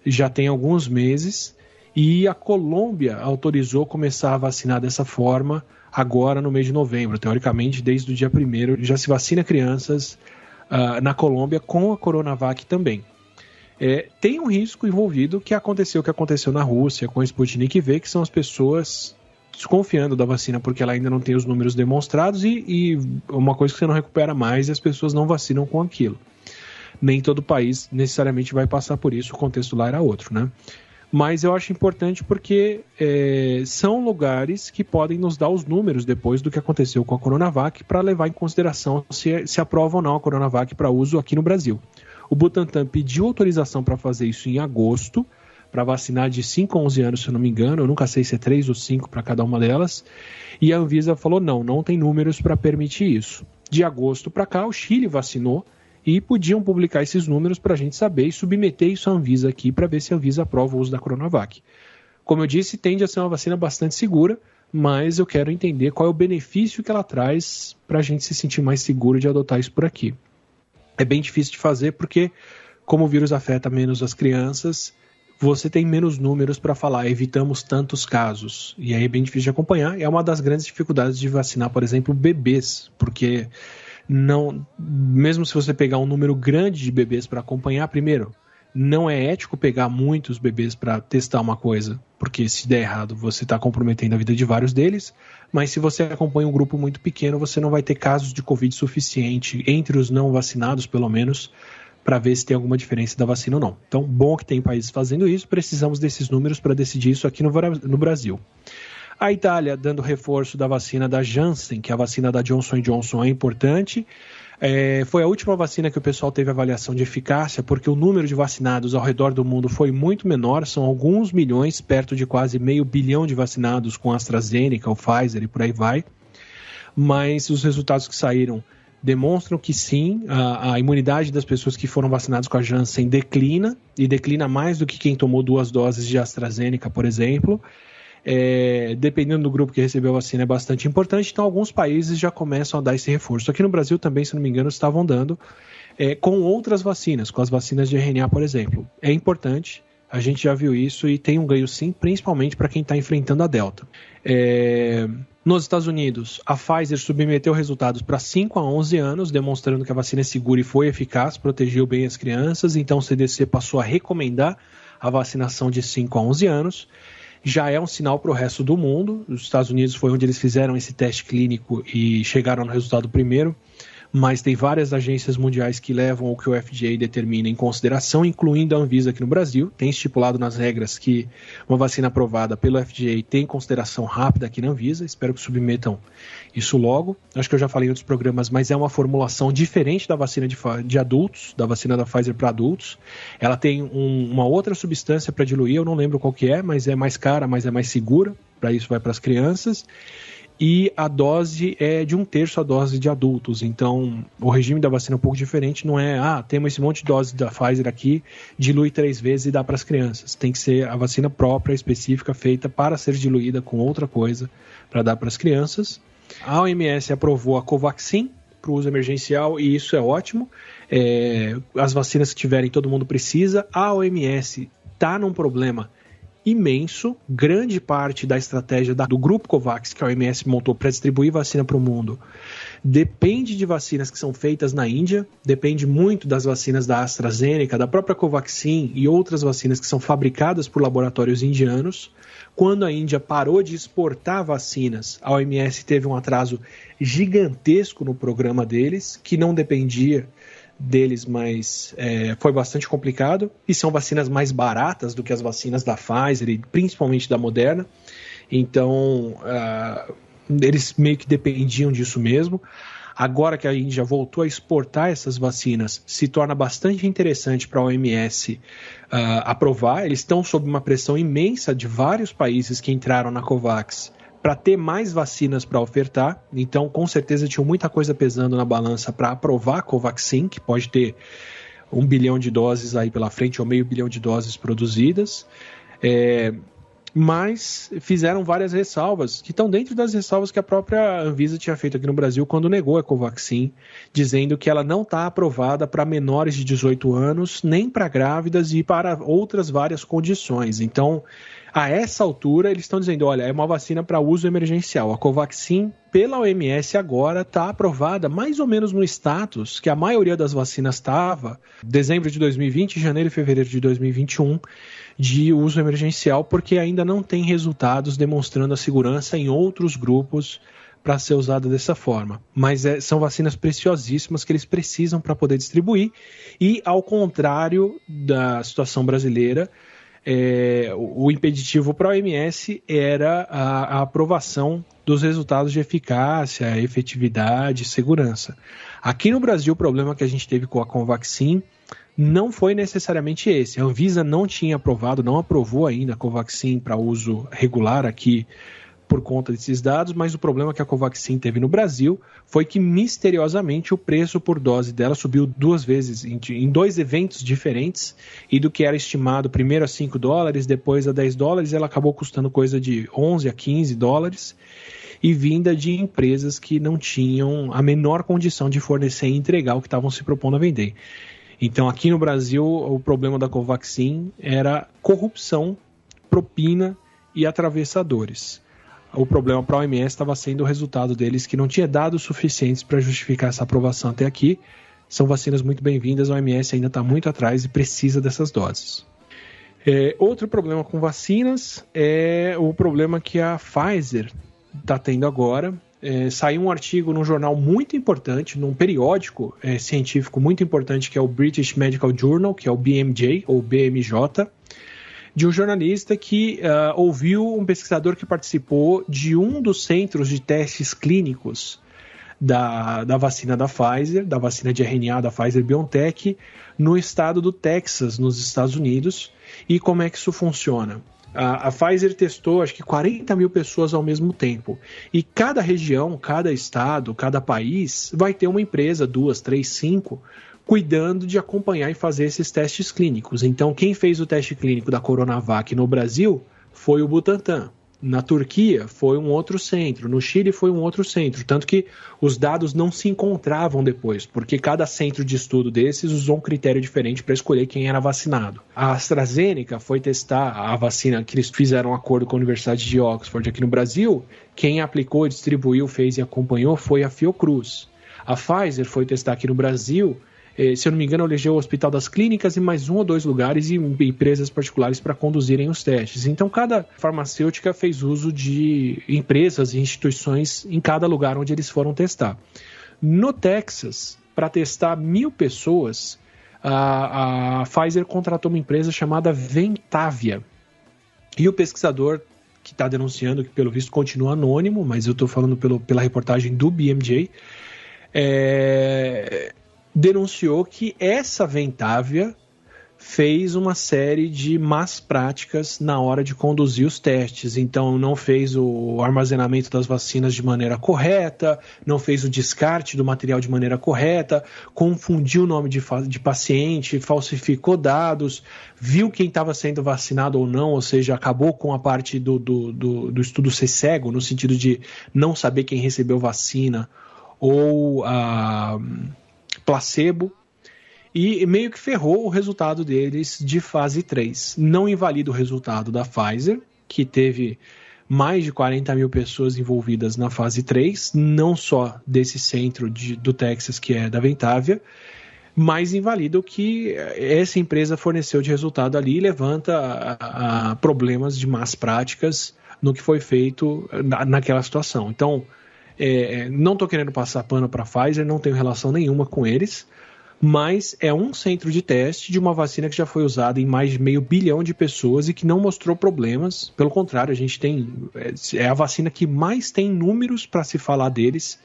D: Já tem alguns meses. E a Colômbia autorizou começar a vacinar dessa forma agora no mês de novembro. Teoricamente, desde o dia 1º, já se vacina crianças na Colômbia com a Coronavac também. Tem um risco envolvido que aconteceu na Rússia com a Sputnik V, que são as pessoas desconfiando da vacina porque ela ainda não tem os números demonstrados e uma coisa que você não recupera mais e as pessoas não vacinam com aquilo. Nem todo país necessariamente vai passar por isso, o contexto lá era outro, né? Mas eu acho importante porque são lugares que podem nos dar os números depois do que aconteceu com a Coronavac para levar em consideração se aprova ou não a Coronavac para uso aqui no Brasil. O Butantan pediu autorização para fazer isso em agosto para vacinar de 5 a 11 anos, se eu não me engano. Eu nunca sei se é 3 ou 5 para cada uma delas. E a Anvisa falou, não tem números para permitir isso. De agosto para cá, o Chile vacinou e podiam publicar esses números para a gente saber e submeter isso à Anvisa aqui para ver se a Anvisa aprova o uso da Coronavac. Como eu disse, tende a ser uma vacina bastante segura, mas eu quero entender qual é o benefício que ela traz para a gente se sentir mais seguro de adotar isso por aqui. É bem difícil de fazer porque, como o vírus afeta menos as crianças, você tem menos números para falar, evitamos tantos casos. E aí é bem difícil de acompanhar. É uma das grandes dificuldades de vacinar, por exemplo, bebês, porque mesmo se você pegar um número grande de bebês para acompanhar, primeiro, não é ético pegar muitos bebês para testar uma coisa, porque se der errado, você está comprometendo a vida de vários deles, mas se você acompanha um grupo muito pequeno, você não vai ter casos de Covid suficiente, entre os não vacinados, pelo menos, para ver se tem alguma diferença da vacina ou não. Então, bom que tem países fazendo isso, precisamos desses números para decidir isso aqui no Brasil. A Itália dando reforço da vacina da Janssen, que é a vacina da Johnson & Johnson, é importante. Foi a última vacina que o pessoal teve avaliação de eficácia, porque o número de vacinados ao redor do mundo foi muito menor, são alguns milhões, perto de quase 500 milhões de vacinados com a AstraZeneca, o Pfizer e por aí vai. Mas os resultados que saíram demonstram que sim, a imunidade das pessoas que foram vacinadas com a Janssen declina, e declina mais do que quem tomou 2 doses de AstraZeneca, por exemplo. Dependendo do grupo que recebeu a vacina é bastante importante, então alguns países já começam a dar esse reforço. Aqui no Brasil também, se não me engano, estavam dando com outras vacinas, com as vacinas de RNA, por exemplo. É importante, a gente já viu isso e tem um ganho sim, principalmente para quem está enfrentando a Delta. Nos Estados Unidos, a Pfizer submeteu resultados para 5 a 11 anos, demonstrando que a vacina é segura e foi eficaz, protegeu bem as crianças, então o CDC passou a recomendar a vacinação de 5 a 11 anos. Já é um sinal para o resto do mundo. Os Estados Unidos foi onde eles fizeram esse teste clínico e chegaram no resultado primeiro, mas tem várias agências mundiais que levam o que o FDA determina em consideração, incluindo a Anvisa aqui no Brasil. Tem estipulado nas regras que uma vacina aprovada pelo FDA tem consideração rápida aqui na Anvisa. Espero que submetam isso logo. Acho que eu já falei em outros programas, mas é uma formulação diferente da vacina de adultos, da vacina da Pfizer para adultos. Ela tem uma outra substância para diluir, eu não lembro qual que é, mas é mais cara, mas é mais segura. Para isso vai para as crianças. E a dose é de 1/3 a dose de adultos. Então, o regime da vacina é um pouco diferente. Não é, temos esse monte de dose da Pfizer aqui, dilui 3 vezes e dá para as crianças. Tem que ser a vacina própria, específica, feita para ser diluída com outra coisa, para dar para as crianças. A OMS aprovou a Covaxin para o uso emergencial e isso é ótimo. As vacinas que tiverem, todo mundo precisa. A OMS está num problema imenso, grande parte da estratégia do grupo COVAX que a OMS montou para distribuir vacina para o mundo depende de vacinas que são feitas na Índia, depende muito das vacinas da AstraZeneca, da própria Covaxin e outras vacinas que são fabricadas por laboratórios indianos. Quando a Índia parou de exportar vacinas, a OMS teve um atraso gigantesco no programa deles, que não dependia deles, mas foi bastante complicado, e são vacinas mais baratas do que as vacinas da Pfizer e principalmente da Moderna, então eles meio que dependiam disso mesmo. Agora que a Índia voltou a exportar essas vacinas, se torna bastante interessante para a OMS aprovar. Eles estão sob uma pressão imensa de vários países que entraram na COVAX para ter mais vacinas para ofertar, então com certeza tinha muita coisa pesando na balança para aprovar a Covaxin, que pode ter 1 bilhão de doses aí pela frente, ou meio bilhão de doses produzidas, mas fizeram várias ressalvas, que estão dentro das ressalvas que a própria Anvisa tinha feito aqui no Brasil quando negou a Covaxin, dizendo que ela não está aprovada para menores de 18 anos, nem para grávidas e para outras várias condições. Então, a essa altura, eles estão dizendo, olha, é uma vacina para uso emergencial. A Covaxin, pela OMS agora, está aprovada mais ou menos no status que a maioria das vacinas estava, dezembro de 2020, janeiro e fevereiro de 2021, de uso emergencial, porque ainda não tem resultados demonstrando a segurança em outros grupos para ser usada dessa forma. Mas são vacinas preciosíssimas que eles precisam para poder distribuir, e ao contrário da situação brasileira, o impeditivo para a OMS era a aprovação dos resultados de eficácia, efetividade e segurança. Aqui no Brasil, o problema que a gente teve com a Covaxin não foi necessariamente esse. A Anvisa não tinha aprovado, não aprovou ainda a Covaxin para uso regular aqui por conta desses dados, mas o problema que a Covaxin teve no Brasil foi que, misteriosamente, o preço por dose dela subiu 2 vezes, em 2 eventos diferentes, e do que era estimado primeiro a $5, depois a $10, ela acabou custando coisa de $11 a $15, e vinda de empresas que não tinham a menor condição de fornecer e entregar o que estavam se propondo a vender. Então, aqui no Brasil, o problema da Covaxin era corrupção, propina e atravessadores. O problema para a OMS estava sendo o resultado deles, que não tinha dados suficientes para justificar essa aprovação até aqui. São vacinas muito bem-vindas, a OMS ainda está muito atrás e precisa dessas doses. Outro problema com vacinas é o problema que a Pfizer está tendo agora. Saiu um artigo num jornal muito importante, num periódico científico muito importante, que é o British Medical Journal, que é o BMJ, ou BMJ, de um jornalista que ouviu um pesquisador que participou de um dos centros de testes clínicos da vacina da Pfizer, da vacina de RNA da Pfizer-BioNTech, no estado do Texas, nos Estados Unidos. E como é que isso funciona? A Pfizer testou, acho que 40 mil pessoas ao mesmo tempo. E cada região, cada estado, cada país vai ter uma empresa, 2, 3, 5, cuidando de acompanhar e fazer esses testes clínicos. Então, quem fez o teste clínico da Coronavac no Brasil foi o Butantan. Na Turquia foi um outro centro, no Chile foi um outro centro, tanto que os dados não se encontravam depois, porque cada centro de estudo desses usou um critério diferente para escolher quem era vacinado. A AstraZeneca foi testar a vacina que eles fizeram um acordo com a Universidade de Oxford aqui no Brasil. Quem aplicou, distribuiu, fez e acompanhou foi a Fiocruz. A Pfizer foi testar aqui no Brasil. Se eu não me engano, elegeu o Hospital das Clínicas e mais 1 ou 2 lugares e empresas particulares para conduzirem os testes. Então, cada farmacêutica fez uso de empresas e instituições em cada lugar onde eles foram testar. No Texas, para testar 1.000 pessoas, a Pfizer contratou uma empresa chamada Ventavia. E o pesquisador que está denunciando, que pelo visto continua anônimo, mas eu estou falando pela reportagem do BMJ, denunciou que essa Ventavia fez uma série de más práticas na hora de conduzir os testes. Então, não fez o armazenamento das vacinas de maneira correta, não fez o descarte do material de maneira correta, confundiu o nome de paciente, falsificou dados, viu quem estava sendo vacinado ou não, ou seja, acabou com a parte do estudo ser cego, no sentido de não saber quem recebeu vacina ou placebo, e meio que ferrou o resultado deles de fase 3. Não invalida o resultado da Pfizer, que teve mais de 40 mil pessoas envolvidas na fase 3, não só desse centro do Texas, que é da Ventavia, mas invalida o que essa empresa forneceu de resultado ali e levanta problemas de más práticas no que foi feito naquela situação. Então, não estou querendo passar pano para a Pfizer, não tenho relação nenhuma com eles, mas é um centro de teste de uma vacina que já foi usada em mais de 500 milhões de pessoas e que não mostrou problemas. Pelo contrário, a gente é a vacina que mais tem números para se falar deles,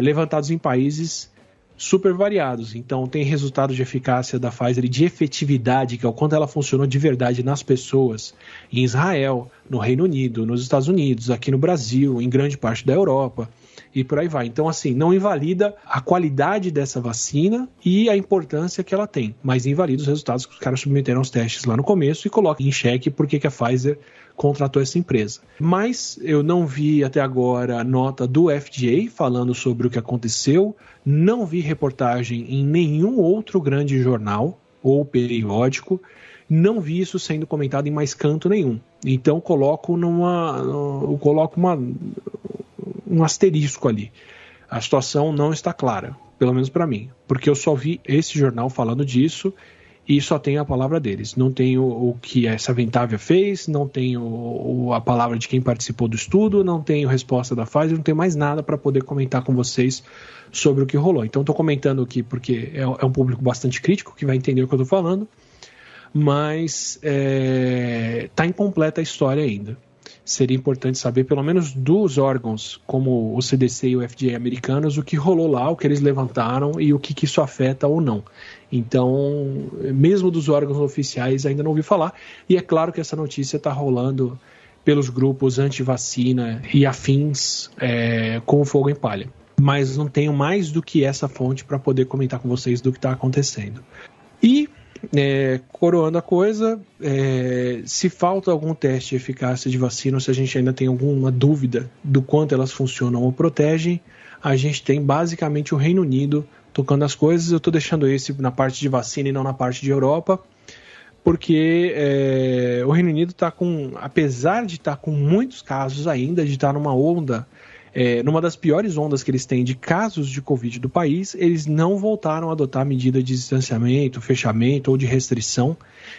D: levantados em países super variados. Então, tem resultados de eficácia da Pfizer e de efetividade, que é o quanto ela funcionou de verdade nas pessoas, em Israel, no Reino Unido, nos Estados Unidos, aqui no Brasil, em grande parte da Europa, e por aí vai. Então, assim, não invalida a qualidade dessa vacina e a importância que ela tem, mas invalida os resultados que os caras submeteram aos testes lá no começo e coloca em xeque por que a Pfizer contratou essa empresa. Mas eu não vi até agora nota do FDA falando sobre o que aconteceu, não vi reportagem em nenhum outro grande jornal ou periódico, não vi isso sendo comentado em mais canto nenhum. Então coloco um asterisco ali. A situação não está clara, pelo menos para mim, porque eu só vi esse jornal falando disso e só tenho a palavra deles. Não tenho o que essa Ventavia fez, não tenho a palavra de quem participou do estudo, não tenho resposta da Pfizer, não tenho mais nada para poder comentar com vocês sobre o que rolou. Então estou comentando aqui porque é um público bastante crítico que vai entender o que eu estou falando, mas está incompleta a história ainda. Seria importante saber, pelo menos dos órgãos, como o CDC e o FDA americanos, o que rolou lá, o que eles levantaram e o que isso afeta ou não. Então, mesmo dos órgãos oficiais, ainda não ouvi falar. E é claro que essa notícia está rolando pelos grupos anti-vacina e afins com fogo em palha. Mas não tenho mais do que essa fonte para poder comentar com vocês do que está acontecendo. E, coroando a coisa, se falta algum teste de eficácia de vacina, ou se a gente ainda tem alguma dúvida do quanto elas funcionam ou protegem, a gente tem basicamente o Reino Unido tocando as coisas. Eu estou deixando esse na parte de vacina e não na parte de Europa, porque o Reino Unido está com, apesar de estar com muitos casos ainda, de estar numa onda, numa das piores ondas que eles têm de casos de Covid do país, eles não voltaram a adotar medida de distanciamento, fechamento ou de restrição.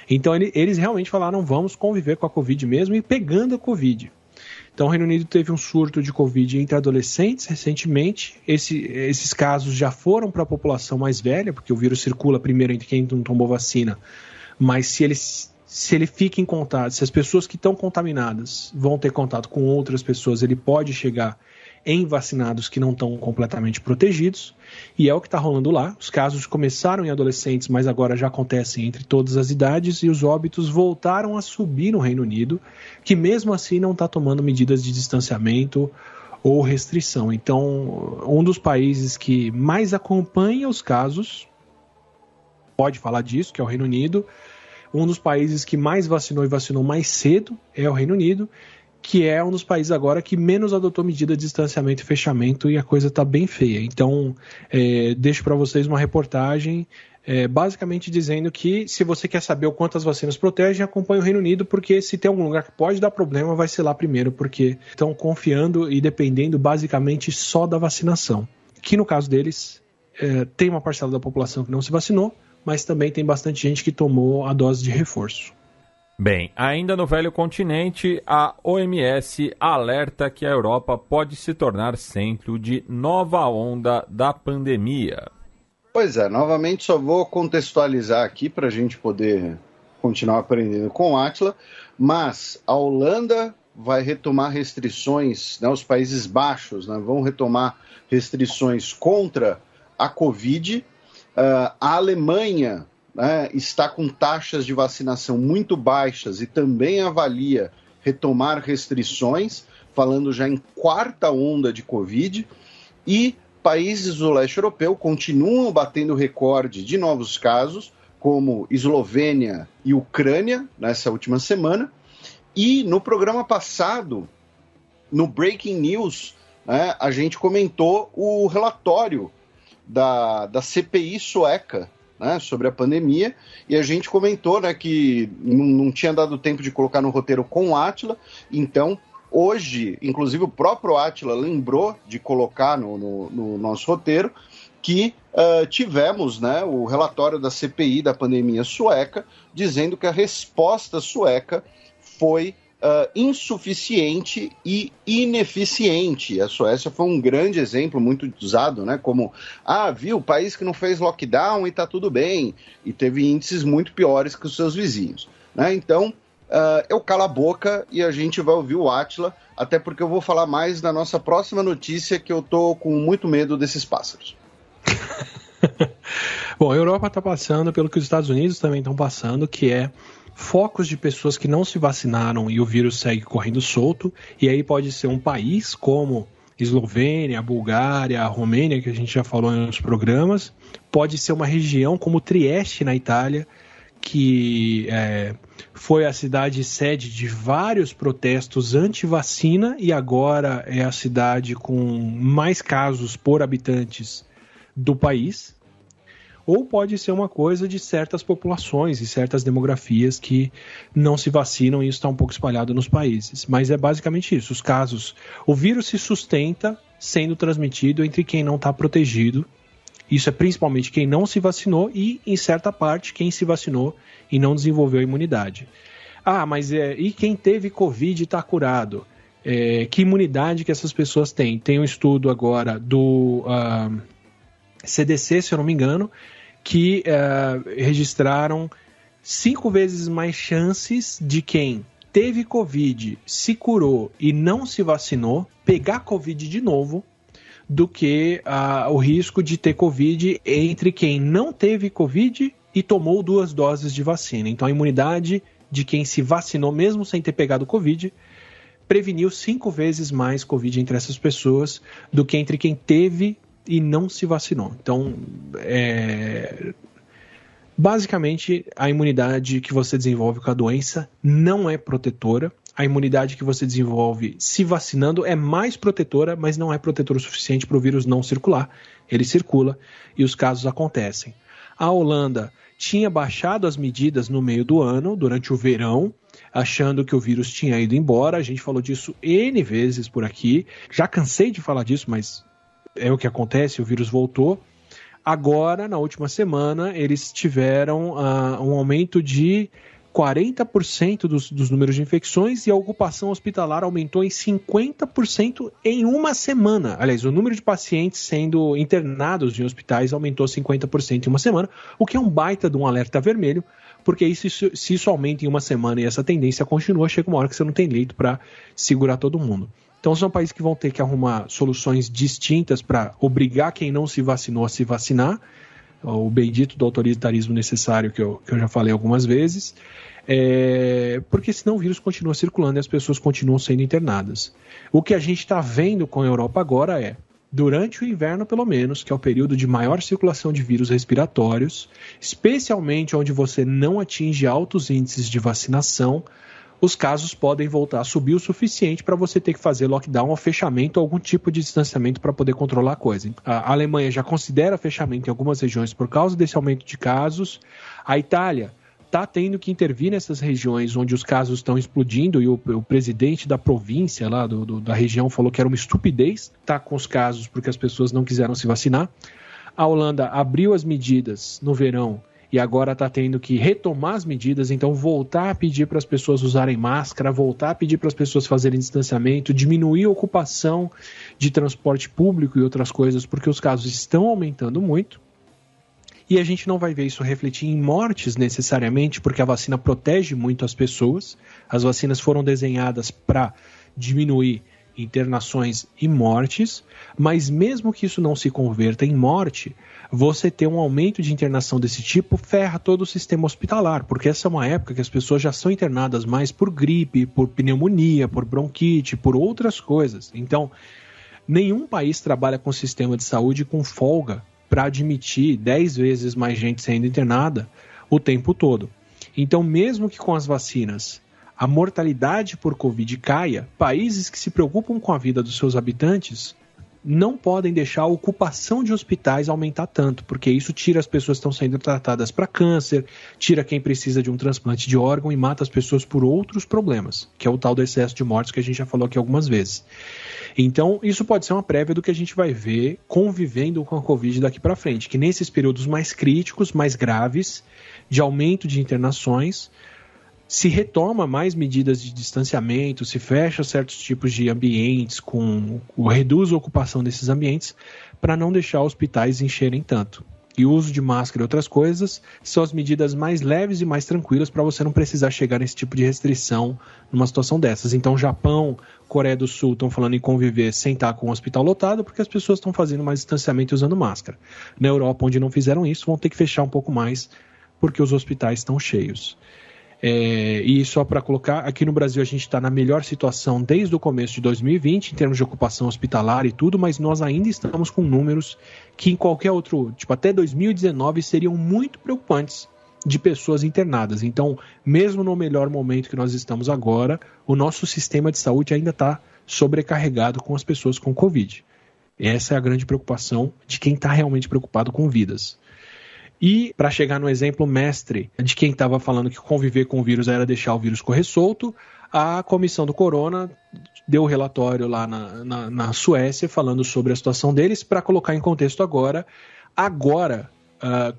D: Então eles realmente falaram, vamos conviver com a Covid mesmo e pegando a Covid. Então o Reino Unido teve um surto de Covid entre adolescentes recentemente. Esses casos já foram para a população mais velha, porque o vírus circula primeiro entre quem não tomou vacina, mas se ele fica em contato, se as pessoas que estão contaminadas vão ter contato com outras pessoas, ele pode chegar em vacinados que não estão completamente protegidos, e é o que está rolando lá. Os casos começaram em adolescentes, mas agora já acontecem entre todas as idades, e os óbitos voltaram a subir no Reino Unido, que mesmo assim não está tomando medidas de distanciamento ou restrição. Então, um dos países que mais acompanha os casos, pode falar disso, que é o Reino Unido. Um dos países que mais vacinou e vacinou mais cedo é o Reino Unido, que é um dos países agora que menos adotou medida de distanciamento e fechamento, e a coisa está bem feia. Então, deixo para vocês uma reportagem basicamente dizendo que se você quer saber o quanto as vacinas protegem, acompanhe o Reino Unido, porque se tem algum lugar que pode dar problema, vai ser lá primeiro, porque estão confiando e dependendo basicamente só da vacinação. Que no caso deles, tem uma parcela da população que não se vacinou, mas também tem bastante gente que tomou a dose de reforço.
B: Bem, ainda no velho continente, a OMS alerta que a Europa pode se tornar centro de nova onda da pandemia.
C: Pois é, novamente só vou contextualizar aqui para a gente poder continuar aprendendo com o Átila, mas a Holanda vai retomar restrições, os Países Baixos vão retomar restrições contra a Covid. A Alemanha está com taxas de vacinação muito baixas e também avalia retomar restrições, falando já em quarta onda de Covid, e países do leste europeu continuam batendo recorde de novos casos, como Eslovênia e Ucrânia, nessa última semana. E no programa passado, no Breaking News, a gente comentou o relatório da CPI sueca, sobre a pandemia, e a gente comentou que não tinha dado tempo de colocar no roteiro com o Átila. Então hoje, inclusive o próprio Átila lembrou de colocar no nosso roteiro que tivemos o relatório da CPI da pandemia sueca, dizendo que a resposta sueca foi insuficiente e ineficiente. A Suécia foi um grande exemplo, muito usado, como, viu, país que não fez lockdown e está tudo bem, e teve índices muito piores que os seus vizinhos. Então, eu calo a boca e a gente vai ouvir o Átila, até porque eu vou falar mais na nossa próxima notícia, que eu tô com muito medo desses pássaros.
D: Bom, a Europa está passando pelo que os Estados Unidos também estão passando, que é focos de pessoas que não se vacinaram e o vírus segue correndo solto, e aí pode ser um país como Eslovênia, Bulgária, Romênia, que a gente já falou nos programas, pode ser uma região como Trieste, na Itália, que foi a cidade sede de vários protestos anti-vacina e agora é a cidade com mais casos por habitantes do país. Ou pode ser uma coisa de certas populações e certas demografias que não se vacinam, e isso está um pouco espalhado nos países. Mas é basicamente isso, os casos. O vírus se sustenta sendo transmitido entre quem não está protegido. Isso é principalmente quem não se vacinou e, em certa parte, quem se vacinou e não desenvolveu a imunidade. Mas e quem teve Covid e está curado? Que imunidade que essas pessoas têm? Tem um estudo agora do CDC, se eu não me engano, que registraram 5 vezes mais chances de quem teve Covid, se curou e não se vacinou, pegar Covid de novo, do que o risco de ter Covid entre quem não teve Covid e tomou 2 doses de vacina. Então a imunidade de quem se vacinou mesmo sem ter pegado Covid preveniu 5 vezes mais Covid entre essas pessoas do que entre quem teve e não se vacinou. Então, basicamente, a imunidade que você desenvolve com a doença não é protetora. A imunidade que você desenvolve se vacinando é mais protetora, mas não é protetora o suficiente para o vírus não circular. Ele circula e os casos acontecem. A Holanda tinha baixado as medidas no meio do ano, durante o verão, achando que o vírus tinha ido embora. A gente falou disso N vezes por aqui. Já cansei de falar disso, mas é o que acontece, o vírus voltou. Agora, na última semana, eles tiveram um aumento de 40% dos números de infecções e a ocupação hospitalar aumentou em 50% em uma semana. Aliás, o número de pacientes sendo internados em hospitais aumentou 50% em uma semana, o que é um baita de um alerta vermelho, porque se isso aumenta em uma semana e essa tendência continua, chega uma hora que você não tem leito para segurar todo mundo. Então são países que vão ter que arrumar soluções distintas para obrigar quem não se vacinou a se vacinar, o bendito do autoritarismo necessário que eu já falei algumas vezes, porque senão o vírus continua circulando e as pessoas continuam sendo internadas. O que a gente está vendo com a Europa agora durante o inverno pelo menos, que é o período de maior circulação de vírus respiratórios, especialmente onde você não atinge altos índices de vacinação, os casos podem voltar a subir o suficiente para você ter que fazer lockdown ou fechamento ou algum tipo de distanciamento para poder controlar a coisa. A Alemanha já considera fechamento em algumas regiões por causa desse aumento de casos. A Itália está tendo que intervir nessas regiões onde os casos estão explodindo e o presidente da província lá da região falou que era uma estupidez estar com os casos porque as pessoas não quiseram se vacinar. A Holanda abriu as medidas no verão e agora está tendo que retomar as medidas, então voltar a pedir para as pessoas usarem máscara, voltar a pedir para as pessoas fazerem distanciamento, diminuir a ocupação de transporte público e outras coisas, porque os casos estão aumentando muito. E a gente não vai ver isso refletir em mortes necessariamente, porque a vacina protege muito as pessoas. As vacinas foram desenhadas para diminuir internações e mortes, mas mesmo que isso não se converta em morte, você ter um aumento de internação desse tipo ferra todo o sistema hospitalar, porque essa é uma época que as pessoas já são internadas mais por gripe, por pneumonia, por bronquite, por outras coisas. Então, nenhum país trabalha com sistema de saúde com folga para admitir 10 vezes mais gente sendo internada o tempo todo. Então, mesmo que com as vacinas a mortalidade por Covid caia, países que se preocupam com a vida dos seus habitantes não podem deixar a ocupação de hospitais aumentar tanto, porque isso tira as pessoas que estão sendo tratadas para câncer, tira quem precisa de um transplante de órgão e mata as pessoas por outros problemas, que é o tal do excesso de mortes que a gente já falou aqui algumas vezes. Então, isso pode ser uma prévia do que a gente vai ver convivendo com a Covid daqui para frente, que nesses períodos mais críticos, mais graves, de aumento de internações, se retoma mais medidas de distanciamento, se fecha certos tipos de ambientes, reduz a ocupação desses ambientes para não deixar hospitais encherem tanto. E o uso de máscara e outras coisas são as medidas mais leves e mais tranquilas para você não precisar chegar nesse tipo de restrição numa situação dessas. Então, Japão, Coreia do Sul estão falando em conviver sem estar com o hospital lotado porque as pessoas estão fazendo mais distanciamento usando máscara. Na Europa, onde não fizeram isso, vão ter que fechar um pouco mais porque os hospitais estão cheios. E só para colocar, aqui no Brasil a gente está na melhor situação desde o começo de 2020, em termos de ocupação hospitalar e tudo, mas nós ainda estamos com números que em qualquer outro, até 2019, seriam muito preocupantes de pessoas internadas. Então, mesmo no melhor momento que nós estamos agora, o nosso sistema de saúde ainda está sobrecarregado com as pessoas com Covid. Essa é a grande preocupação de quem está realmente preocupado com vidas. E, para chegar no exemplo mestre de quem estava falando que conviver com o vírus era deixar o vírus correr solto, a Comissão do Corona deu o relatório lá na Suécia falando sobre a situação deles. Para colocar em contexto agora,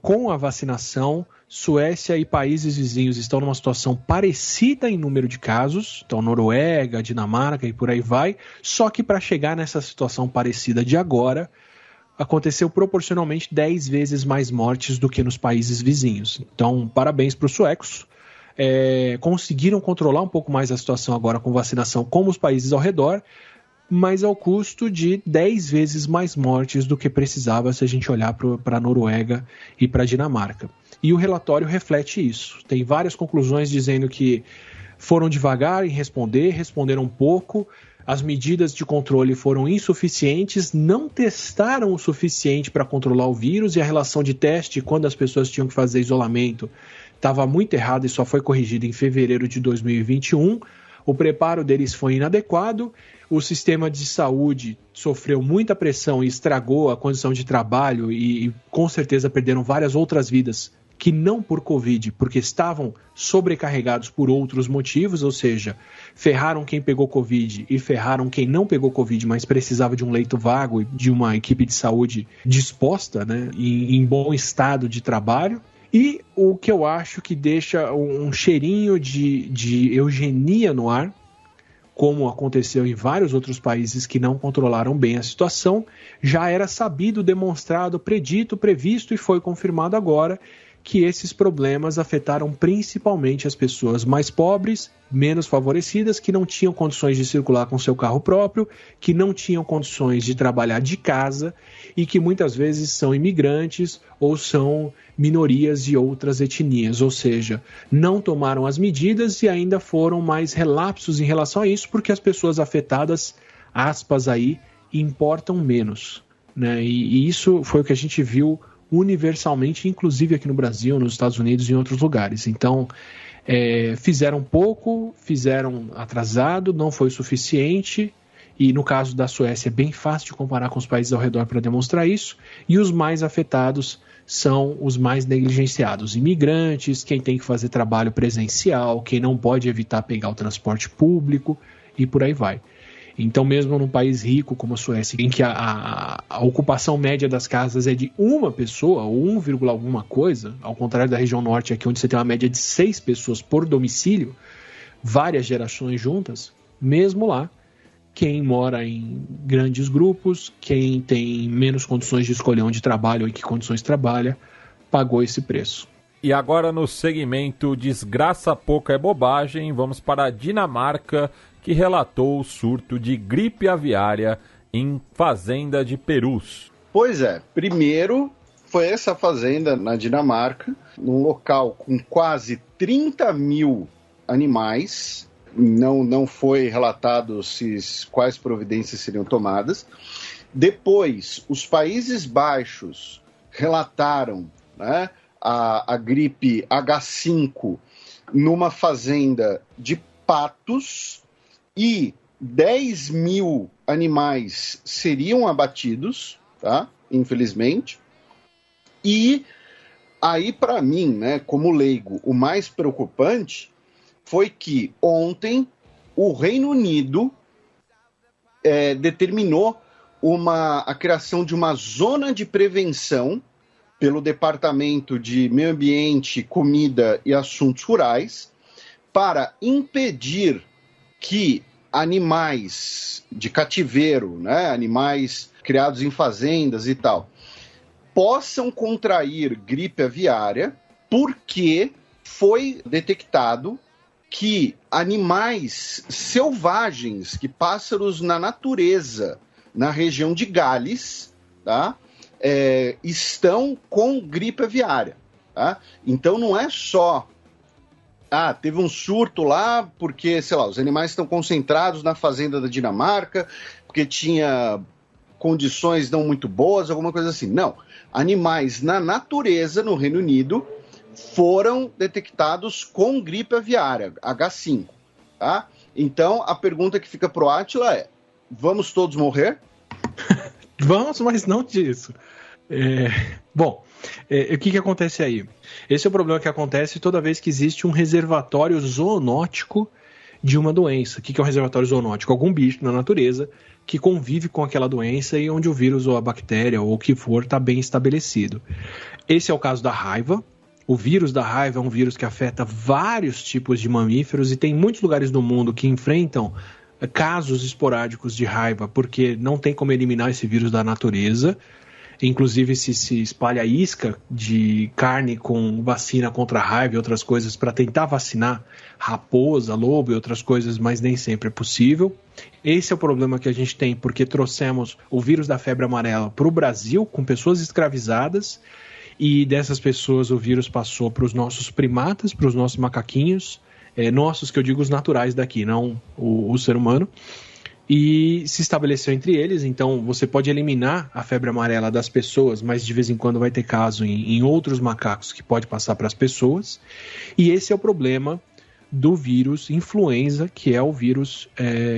D: com a vacinação, Suécia e países vizinhos estão numa situação parecida em número de casos, então Noruega, Dinamarca e por aí vai, só que para chegar nessa situação parecida de agora, aconteceu proporcionalmente 10 vezes mais mortes do que nos países vizinhos. Então, parabéns para os suecos. Conseguiram controlar um pouco mais a situação agora com vacinação, como os países ao redor, mas ao custo de 10 vezes mais mortes do que precisava se a gente olhar para a Noruega e para a Dinamarca. E o relatório reflete isso. Tem várias conclusões dizendo que foram devagar em responderam pouco, as medidas de controle foram insuficientes, não testaram o suficiente para controlar o vírus e a relação de teste, quando as pessoas tinham que fazer isolamento, estava muito errada e só foi corrigida em fevereiro de 2021. O preparo deles foi inadequado, o sistema de saúde sofreu muita pressão e estragou a condição de trabalho e com certeza perderam várias outras vidas que não por Covid, porque estavam sobrecarregados por outros motivos, ou seja, ferraram quem pegou Covid e ferraram quem não pegou Covid, mas precisava de um leito vago e de uma equipe de saúde disposta, né, em bom estado de trabalho. E o que eu acho que deixa um cheirinho de eugenia no ar, como aconteceu em vários outros países que não controlaram bem a situação, já era sabido, demonstrado, predito, previsto e foi confirmado agora que esses problemas afetaram principalmente as pessoas mais pobres, menos favorecidas, que não tinham condições de circular com seu carro próprio, que não tinham condições de trabalhar de casa e que muitas vezes são imigrantes ou são minorias de outras etnias, ou seja, não tomaram as medidas e ainda foram mais relapsos em relação a isso, porque as pessoas afetadas, aspas aí, importam menos, né? E isso foi o que a gente viu universalmente, inclusive aqui no Brasil, nos Estados Unidos e em outros lugares. Então, fizeram pouco, fizeram atrasado, não foi suficiente, e no caso da Suécia é bem fácil de comparar com os países ao redor para demonstrar isso, e os mais afetados são os mais negligenciados, imigrantes, quem tem que fazer trabalho presencial, quem não pode evitar pegar o transporte público, e por aí vai. Então, mesmo num país rico como a Suécia, em que a ocupação média das casas é de uma pessoa, ou 1, alguma coisa, ao contrário da região norte, aqui onde você tem uma média de 6 pessoas por domicílio, várias gerações juntas, mesmo lá, quem mora em grandes grupos, quem tem menos condições de escolher onde trabalha ou em que condições trabalha, pagou esse preço.
B: E agora no segmento Desgraça Pouca é Bobagem, vamos para a Dinamarca, que relatou o surto de gripe aviária em fazenda de perus.
C: Pois é, primeiro foi essa fazenda na Dinamarca, num local com quase 30 mil animais, não foi relatado quais providências seriam tomadas. Depois, os Países Baixos relataram, né, a gripe H5 numa fazenda de patos, e 10 mil animais seriam abatidos, tá? Infelizmente. E aí, para mim, né, como leigo, o mais preocupante foi que ontem o Reino Unido determinou a criação de uma zona de prevenção pelo Departamento de Meio Ambiente, Comida e Assuntos Rurais para impedir que animais de cativeiro, né, animais criados em fazendas e tal, possam contrair gripe aviária, porque foi detectado que animais selvagens, que pássaros na natureza, na região de Gales, tá, estão com gripe aviária. Tá? Então não é só teve um surto lá porque, sei lá, os animais estão concentrados na fazenda da Dinamarca, porque tinha condições não muito boas, alguma coisa assim. Não. Animais na natureza, no Reino Unido, foram detectados com gripe aviária, H5. Tá? Então, a pergunta que fica pro Átila é: vamos todos morrer?
D: Vamos, mas não disso. Bom, o que acontece aí? Esse é o problema que acontece toda vez que existe um reservatório zoonótico de uma doença. O que é um reservatório zoonótico? Algum bicho na natureza que convive com aquela doença e onde o vírus ou a bactéria ou o que for está bem estabelecido. Esse é o caso da raiva. O vírus da raiva é um vírus que afeta vários tipos de mamíferos e tem muitos lugares do mundo que enfrentam casos esporádicos de raiva porque não tem como eliminar esse vírus da natureza. Inclusive se espalha isca de carne com vacina contra a raiva e outras coisas para tentar vacinar raposa, lobo e outras coisas, mas nem sempre é possível. Esse é o problema que a gente tem, porque trouxemos o vírus da febre amarela para o Brasil com pessoas escravizadas, e dessas pessoas o vírus passou para os nossos primatas, para os nossos macaquinhos, nossos que eu digo os naturais daqui, não o ser humano, e se estabeleceu entre eles. Então você pode eliminar a febre amarela das pessoas, mas de vez em quando vai ter caso em outros macacos que pode passar para as pessoas, e esse é o problema do vírus influenza, que é o vírus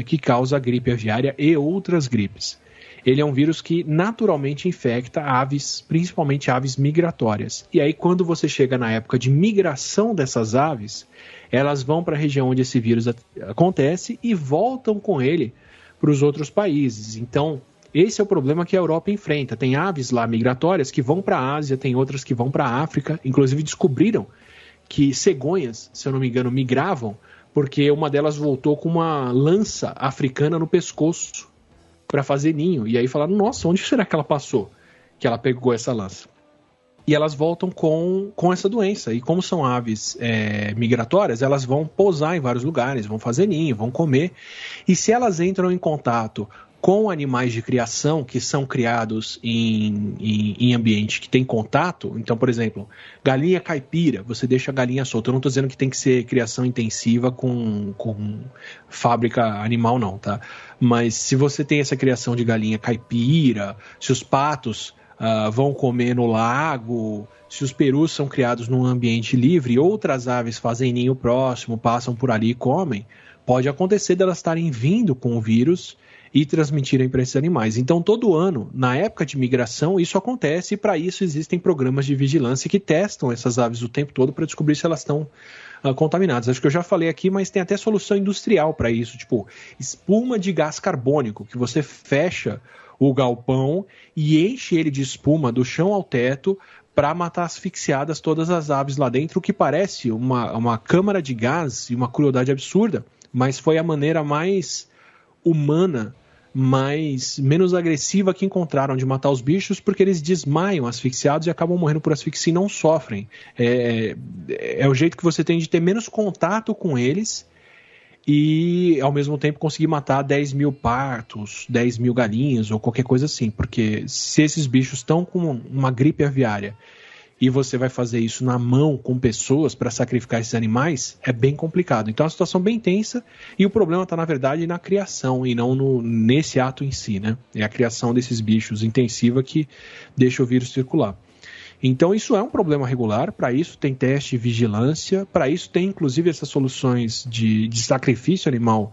D: que causa a gripe aviária e outras gripes. Ele é um vírus que naturalmente infecta aves, principalmente aves migratórias. E aí, quando você chega na época de migração dessas aves, elas vão para a região onde esse vírus acontece e voltam com ele para os outros países. Então, esse é o problema que a Europa enfrenta. Tem aves lá migratórias que vão para a Ásia, tem outras que vão para a África. Inclusive, descobriram que cegonhas, se eu não me engano, migravam porque uma delas voltou com uma lança africana no pescoço para fazer ninho. E aí falaram, nossa, onde será que ela passou? Que ela pegou essa lança. E elas voltam com essa doença. E como são aves migratórias, elas vão pousar em vários lugares, vão fazer ninho, vão comer. E se elas entram em contato com animais de criação que são criados em ambiente que tem contato, então, por exemplo, galinha caipira, você deixa a galinha solta. Eu não estou dizendo que tem que ser criação intensiva com fábrica animal, não, tá? Mas se você tem essa criação de galinha caipira, se os patos vão comer no lago, se os perus são criados num ambiente livre, outras aves fazem ninho próximo, passam por ali e comem, pode acontecer delas estarem vindo com o vírus e transmitirem para esses animais. Então, todo ano, na época de migração, isso acontece, e para isso existem programas de vigilância que testam essas aves o tempo todo para descobrir se elas estão contaminadas. Acho que eu já falei aqui, mas tem até solução industrial para isso, tipo espuma de gás carbônico, que você fecha o galpão e enche ele de espuma do chão ao teto para matar asfixiadas todas as aves lá dentro, o que parece uma câmara de gás e uma crueldade absurda, mas foi a maneira mais humana, menos agressiva que encontraram de matar os bichos, porque eles desmaiam asfixiados e acabam morrendo por asfixia e não sofrem. É o jeito que você tem de ter menos contato com eles e, ao mesmo tempo, conseguir matar 10 mil patos, 10 mil galinhas ou qualquer coisa assim, porque se esses bichos estão com uma gripe aviária e você vai fazer isso na mão com pessoas para sacrificar esses animais, é bem complicado. Então é uma situação bem tensa, e o problema está, na verdade, na criação e não nesse ato em si, né? É a criação desses bichos intensiva que deixa o vírus circular. Então isso é um problema regular, para isso tem teste e vigilância, para isso tem inclusive essas soluções de sacrifício animal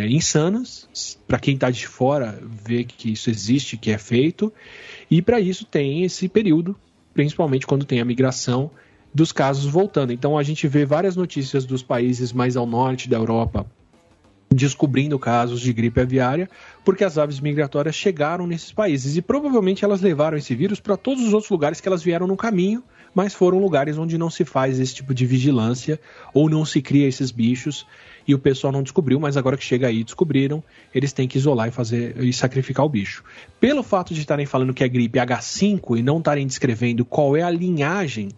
D: insanas, para quem está de fora ver que isso existe, que é feito, e para isso tem esse período, principalmente quando tem a migração dos casos voltando. Então a gente vê várias notícias dos países mais ao norte da Europa descobrindo casos de gripe aviária, porque as aves migratórias chegaram nesses países, e provavelmente elas levaram esse vírus para todos os outros lugares que elas vieram no caminho, mas foram lugares onde não se faz esse tipo de vigilância, ou não se cria esses bichos, e o pessoal não descobriu, mas agora que chega aí descobriram, eles têm que isolar e sacrificar o bicho. Pelo fato de estarem falando que é gripe H5 e não estarem descrevendo qual é a linhagem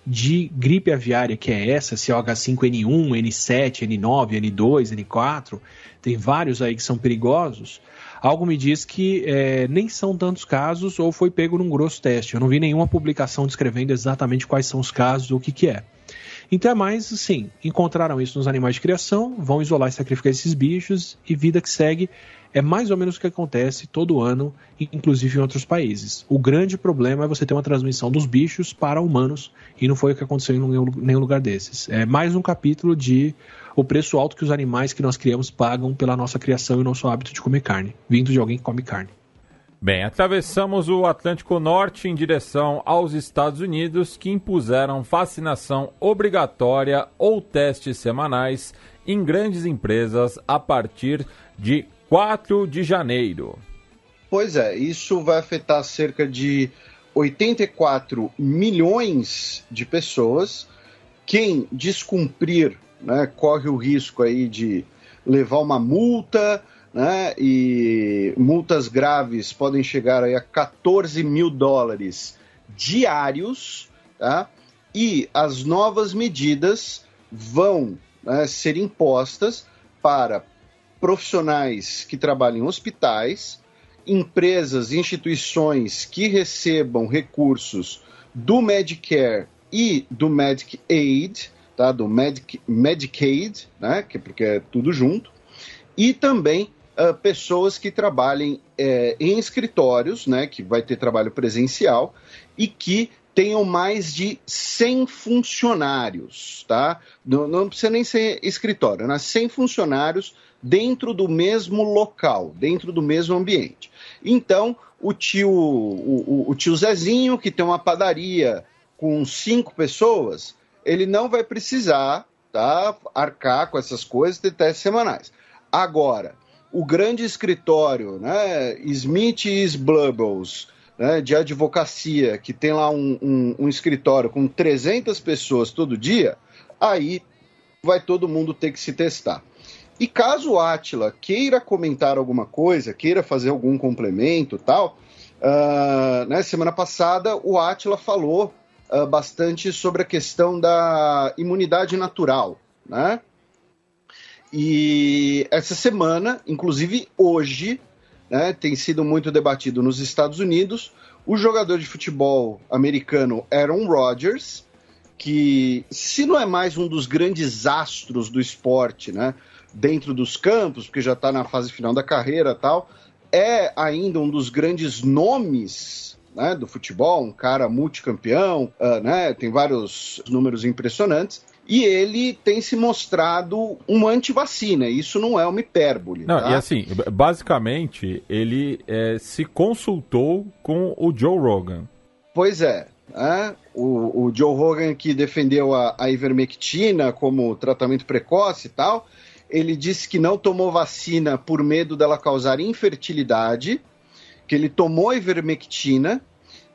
D: de gripe aviária que é essa, se é o H5N1, N7, N9, N2, N4, tem vários aí que são perigosos, algo me diz que nem são tantos casos ou foi pego num grosso teste. Eu não vi nenhuma publicação descrevendo exatamente quais são os casos ou o que é. Então é mais assim, encontraram isso nos animais de criação, vão isolar e sacrificar esses bichos, e vida que segue. É mais ou menos o que acontece todo ano, inclusive em outros países. O grande problema é você ter uma transmissão dos bichos para humanos, e não foi o que aconteceu em nenhum lugar desses. É mais um capítulo de o preço alto que os animais que nós criamos pagam pela nossa criação e nosso hábito de comer carne, vindo de alguém que come carne.
B: Bem, atravessamos o Atlântico Norte em direção aos Estados Unidos, que impuseram vacinação obrigatória ou testes semanais em grandes empresas a partir de 4 de janeiro.
C: Pois é, isso vai afetar cerca de 84 milhões de pessoas. Quem descumprir, né, corre o risco aí de levar uma multa, né? E multas graves podem chegar aí a $14 mil diários, tá? E as novas medidas vão, né, ser impostas para profissionais que trabalham em hospitais, empresas, instituições que recebam recursos do Medicare e do Medicaid, tá? Do Medicaid, né? Porque é tudo junto, e também pessoas que trabalhem em escritórios, né? Que vai ter trabalho presencial e que tenham mais de 100 funcionários, tá? Não precisa nem ser escritório, né? 100 funcionários dentro do mesmo local, dentro do mesmo ambiente. Então, o tio Zezinho, que tem uma padaria com 5 pessoas, ele não vai precisar, tá, arcar com essas coisas de testes semanais. Agora, o grande escritório, né, Smith & Blubbles, né, de advocacia, que tem lá um escritório com 300 pessoas todo dia, aí vai todo mundo ter que se testar. E caso o Átila queira comentar alguma coisa, queira fazer algum complemento e tal, né, semana passada o Átila falou bastante sobre a questão da imunidade natural, né? E essa semana, inclusive hoje, né, tem sido muito debatido nos Estados Unidos, o jogador de futebol americano Aaron Rodgers, que se não é mais um dos grandes astros do esporte, né, dentro dos campos, porque já está na fase final da carreira e tal, é ainda um dos grandes nomes, né, do futebol, um cara multicampeão, né, tem vários números impressionantes, e ele tem se mostrado um anti-vacina, isso não é uma hipérbole.
B: Não,
C: tá?
B: E assim, basicamente, ele se consultou com o Joe Rogan.
C: Pois é, o Joe Rogan, que defendeu a ivermectina como tratamento precoce e tal, ele disse que não tomou vacina por medo dela causar infertilidade, que ele tomou a ivermectina.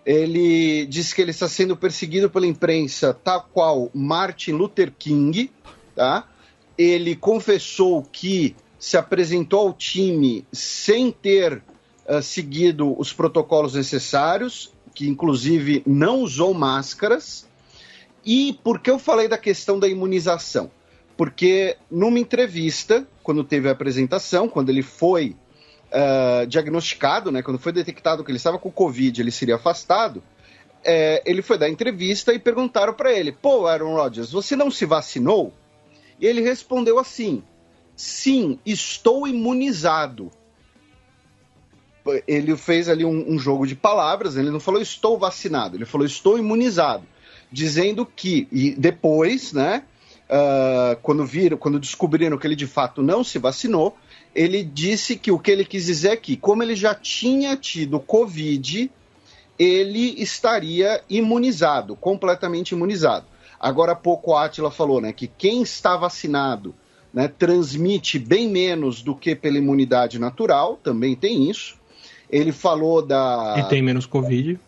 C: Ele disse que ele está sendo perseguido pela imprensa, tal qual Martin Luther King, tá? Ele confessou que se apresentou ao time sem ter seguido os protocolos necessários, que inclusive não usou máscaras. E por que eu falei da questão da imunização? Porque numa entrevista, quando teve a apresentação, quando ele foi diagnosticado, né, quando foi detectado que ele estava com Covid, ele seria afastado, ele foi dar entrevista e perguntaram para ele: pô, Aaron Rodgers, você não se vacinou? E ele respondeu assim: sim, estou imunizado. Ele fez ali um jogo de palavras, ele não falou estou vacinado, ele falou estou imunizado, dizendo que, e depois, né, quando descobriram que ele de fato não se vacinou, ele disse que o que ele quis dizer é que, como ele já tinha tido Covid, ele estaria imunizado, completamente imunizado. Agora há pouco a Átila falou, né, que quem está vacinado, né, transmite bem menos do que pela imunidade natural, também tem isso. Ele falou
D: E tem menos Covid.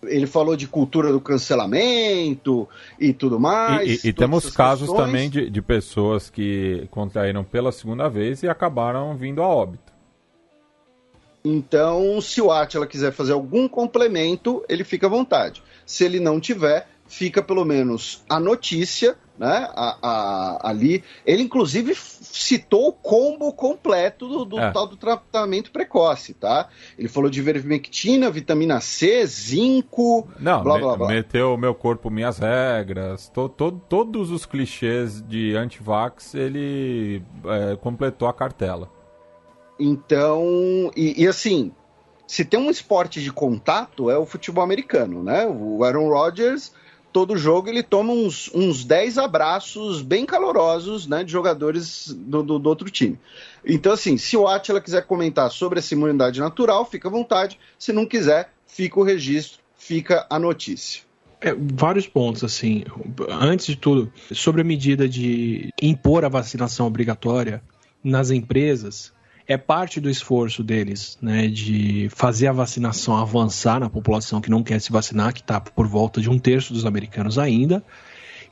C: Ele falou de cultura do cancelamento e tudo mais.
B: E temos casos também de pessoas que contraíram pela segunda vez e acabaram vindo a óbito.
C: Então, se o Átila quiser fazer algum complemento, ele fica à vontade. Se ele não tiver, fica pelo menos a notícia, né, ali. Ele, inclusive, citou o combo completo do tal do tratamento precoce, tá? Ele falou de ivermectina, vitamina C, zinco, blá, blá, blá.
B: Meteu meu corpo, minhas regras, todos os clichês de anti-vax, ele completou a cartela.
C: Então, e assim, se tem um esporte de contato, é o futebol americano, né? O Aaron Rodgers, todo jogo ele toma uns 10 abraços bem calorosos, né, de jogadores do outro time. Então, assim, se o Átila quiser comentar sobre essa imunidade natural, fica à vontade. Se não quiser, fica o registro, fica a notícia.
D: Vários pontos, assim. Antes de tudo, sobre a medida de impor a vacinação obrigatória nas empresas, é parte do esforço deles, né, de fazer a vacinação avançar na população que não quer se vacinar, que está por volta de 1/3 dos americanos ainda.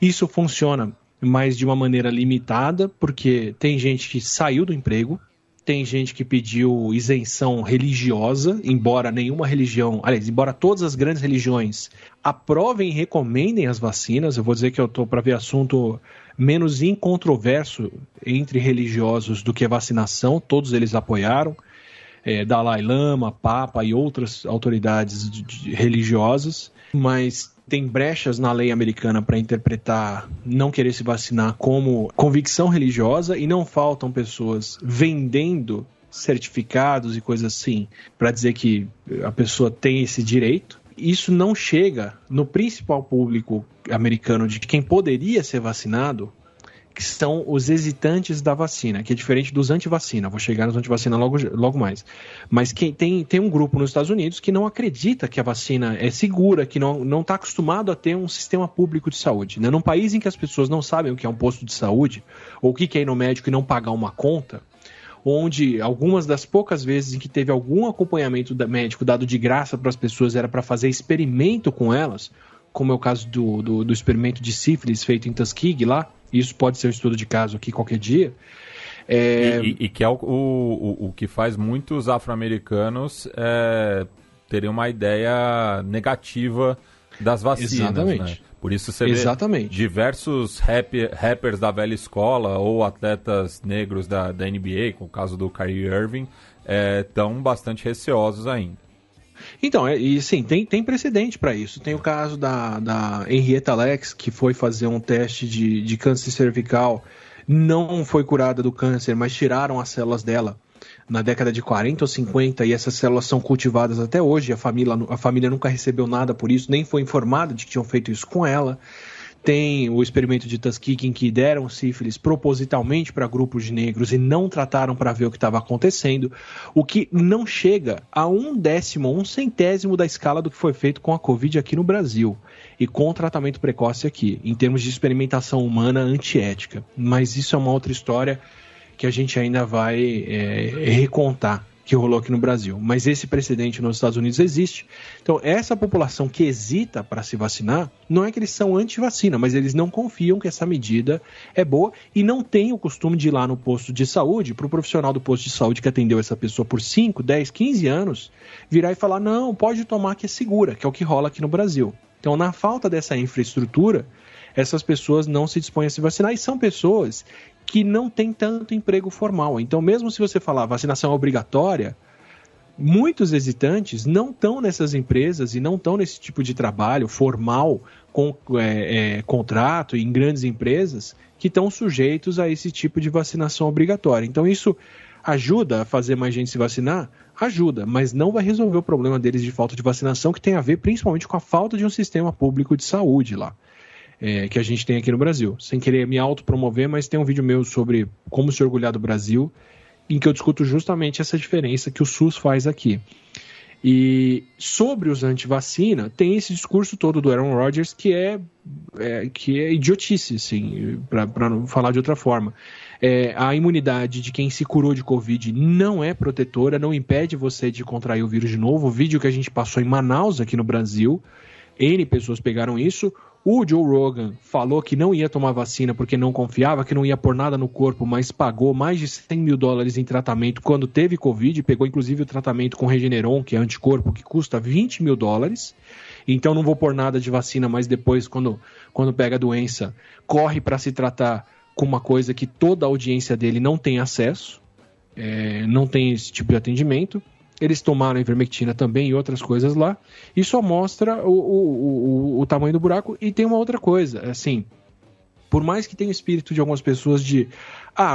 D: Isso funciona, mas de uma maneira limitada, porque tem gente que saiu do emprego, tem gente que pediu isenção religiosa, embora nenhuma religião, aliás, embora todas as grandes religiões aprovem e recomendem as vacinas. Eu vou dizer que eu estou para ver assunto menos incontroverso entre religiosos do que vacinação, todos eles apoiaram, Dalai Lama, Papa e outras autoridades religiosas, mas tem brechas na lei americana para interpretar não querer se vacinar como convicção religiosa, e não faltam pessoas vendendo certificados e coisas assim para dizer que a pessoa tem esse direito. Isso não chega no principal público americano de quem poderia ser vacinado, que são os hesitantes da vacina, que é diferente dos antivacina. Vou chegar nos antivacina logo mais. Mas tem um grupo nos Estados Unidos que não acredita que a vacina é segura, que não está acostumado a ter um sistema público de saúde. Né? Num país em que as pessoas não sabem o que é um posto de saúde, ou o que é ir no médico e não pagar uma conta, onde algumas das poucas vezes em que teve algum acompanhamento médico dado de graça para as pessoas era para fazer experimento com elas, como é o caso do experimento de sífilis feito em Tuskegee lá. Isso pode ser um estudo de caso aqui qualquer dia.
B: E que é o que faz muitos afro-americanos terem uma ideia negativa das vacinas.
D: Exatamente.
B: Né? Por isso você vê diversos rappers da velha escola ou atletas negros da NBA, com o caso do Kyrie Irving, estão bastante receosos ainda.
D: Então, sim, tem precedente para isso. Tem o caso da Henrietta Lacks, que foi fazer um teste de câncer cervical, não foi curada do câncer, mas tiraram as células dela na década de 40 ou 50, e essas células são cultivadas até hoje. A família nunca recebeu nada por isso, nem foi informada de que tinham feito isso com ela. Tem o experimento de Tuskegee, em que deram sífilis propositalmente para grupos de negros e não trataram para ver o que estava acontecendo, o que não chega a 1/100º da escala do que foi feito com a Covid aqui no Brasil e com o tratamento precoce aqui, em termos de experimentação humana antiética. Mas isso é uma outra história que a gente ainda vai recontar, que rolou aqui no Brasil. Mas esse precedente nos Estados Unidos existe. Então, essa população que hesita para se vacinar, não é que eles são anti-vacina, mas eles não confiam que essa medida é boa e não têm o costume de ir lá no posto de saúde, para o profissional do posto de saúde que atendeu essa pessoa por 5, 10, 15 anos, virar e falar, não, pode tomar que é segura, que é o que rola aqui no Brasil. Então, na falta dessa infraestrutura, essas pessoas não se dispõem a se vacinar, e são pessoas que não têm tanto emprego formal. Então, mesmo se você falar vacinação obrigatória, muitos hesitantes não estão nessas empresas e não estão nesse tipo de trabalho formal, com contrato em grandes empresas, que estão sujeitos a esse tipo de vacinação obrigatória. Então, isso ajuda a fazer mais gente se vacinar? Ajuda, mas não vai resolver o problema deles de falta de vacinação, que tem a ver principalmente com a falta de um sistema público de saúde lá. Que a gente tem aqui no Brasil. Sem querer me autopromover, mas tem um vídeo meu sobre como se orgulhar do Brasil, em que eu discuto justamente essa diferença que o SUS faz aqui. E sobre os anti-vacina, tem esse discurso todo do Aaron Rodgers que é idiotice, assim, para não falar de outra forma. A imunidade de quem se curou de Covid não é protetora, não impede você de contrair o vírus de novo. O vídeo que a gente passou em Manaus, aqui no Brasil, N pessoas pegaram isso. O Joe Rogan falou que não ia tomar vacina porque não confiava, que não ia pôr nada no corpo, mas pagou mais de $100 mil em tratamento quando teve Covid, pegou inclusive o tratamento com Regeneron, que é anticorpo, que custa $20 mil. Então não vou pôr nada de vacina, mas depois, quando pega a doença, corre para se tratar com uma coisa que toda a audiência dele não tem acesso, não tem esse tipo de atendimento. Eles tomaram ivermectina também e outras coisas lá, e só mostra o tamanho do buraco. E tem uma outra coisa, assim, por mais que tenha o espírito de algumas pessoas de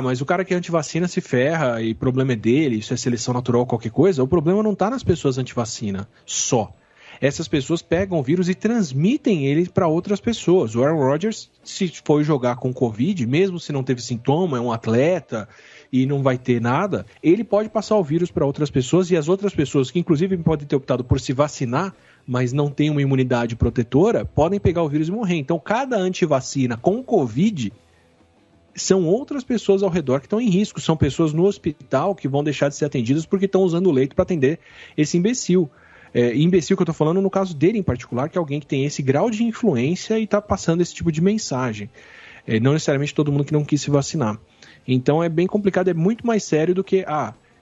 D: mas o cara que é antivacina se ferra e o problema é dele, isso é seleção natural, qualquer coisa, o problema não está nas pessoas antivacina só. Essas pessoas pegam o vírus e transmitem ele para outras pessoas. O Aaron Rodgers, se foi jogar com Covid, mesmo se não teve sintoma, é um atleta e não vai ter nada, ele pode passar o vírus para outras pessoas, e as outras pessoas que inclusive podem ter optado por se vacinar, mas não têm uma imunidade protetora, podem pegar o vírus e morrer. Então, cada antivacina com Covid são outras pessoas ao redor que estão em risco, são pessoas no hospital que vão deixar de ser atendidas porque estão usando o leito para atender esse imbecil. Imbecil que eu estou falando no caso dele em particular, que é alguém que tem esse grau de influência e está passando esse tipo de mensagem. Não necessariamente todo mundo que não quis se vacinar. Então é bem complicado, é muito mais sério do que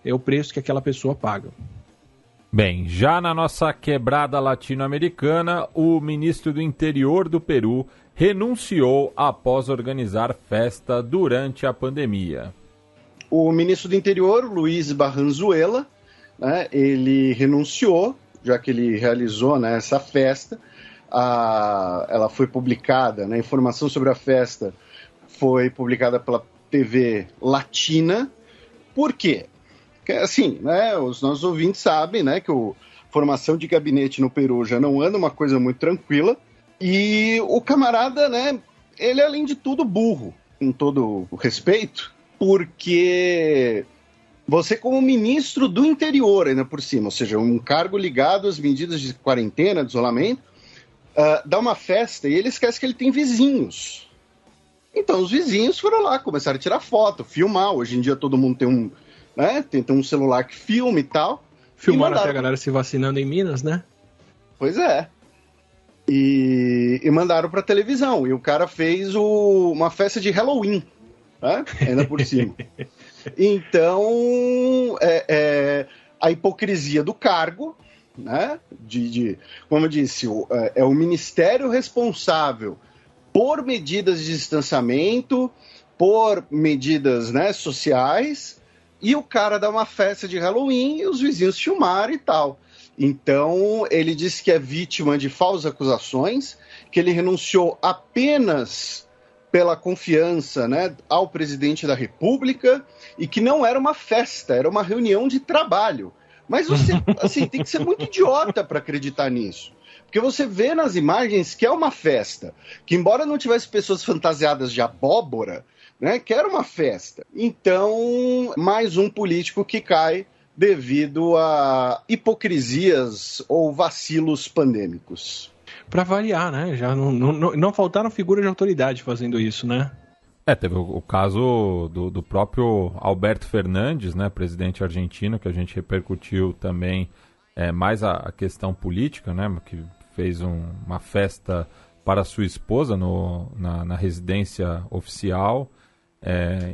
D: é o preço que aquela pessoa paga.
B: Bem, já na nossa quebrada latino-americana, o ministro do Interior do Peru renunciou após organizar festa durante a pandemia.
C: O ministro do Interior, Luiz Barranzuela, né, ele renunciou, já que ele realizou, né, essa festa. Ela foi publicada, né, a informação sobre a festa foi publicada pela TV Latina. Por quê? Porque, assim, né, os nossos ouvintes sabem, né, que a formação de gabinete no Peru já não anda uma coisa muito tranquila. E o camarada, né, ele é, além de tudo, burro, com todo o respeito, porque você, como ministro do interior, ainda por cima, ou seja, um cargo ligado às medidas de quarentena, de isolamento, dá uma festa e ele esquece que ele tem vizinhos. Então, os vizinhos foram lá, começaram a tirar foto, filmar. Hoje em dia todo mundo tem um celular que filma e tal.
D: Filmaram até a galera se vacinando em Minas, né?
C: Pois é. E mandaram pra televisão. E o cara fez uma festa de Halloween, né? Ainda por cima. Então, a hipocrisia do cargo, né? Como eu disse, é o ministério responsável por medidas de distanciamento, por medidas, né, sociais, e o cara dá uma festa de Halloween e os vizinhos filmaram e tal. Então, ele disse que é vítima de falsas acusações, que ele renunciou apenas pela confiança, né, ao presidente da República, e que não era uma festa, era uma reunião de trabalho. Mas você, assim, tem que ser muito idiota para acreditar nisso. Porque você vê nas imagens que é uma festa, que embora não tivesse pessoas fantasiadas de abóbora, né, que era uma festa. Então, mais um político que cai devido a hipocrisias ou vacilos pandêmicos.
D: Para variar, né? Já não faltaram figuras de autoridade fazendo isso, né?
B: Teve o caso do próprio Alberto Fernandes, né, presidente argentino, que a gente repercutiu também mais a questão política, né, que fez uma festa para sua esposa na residência oficial.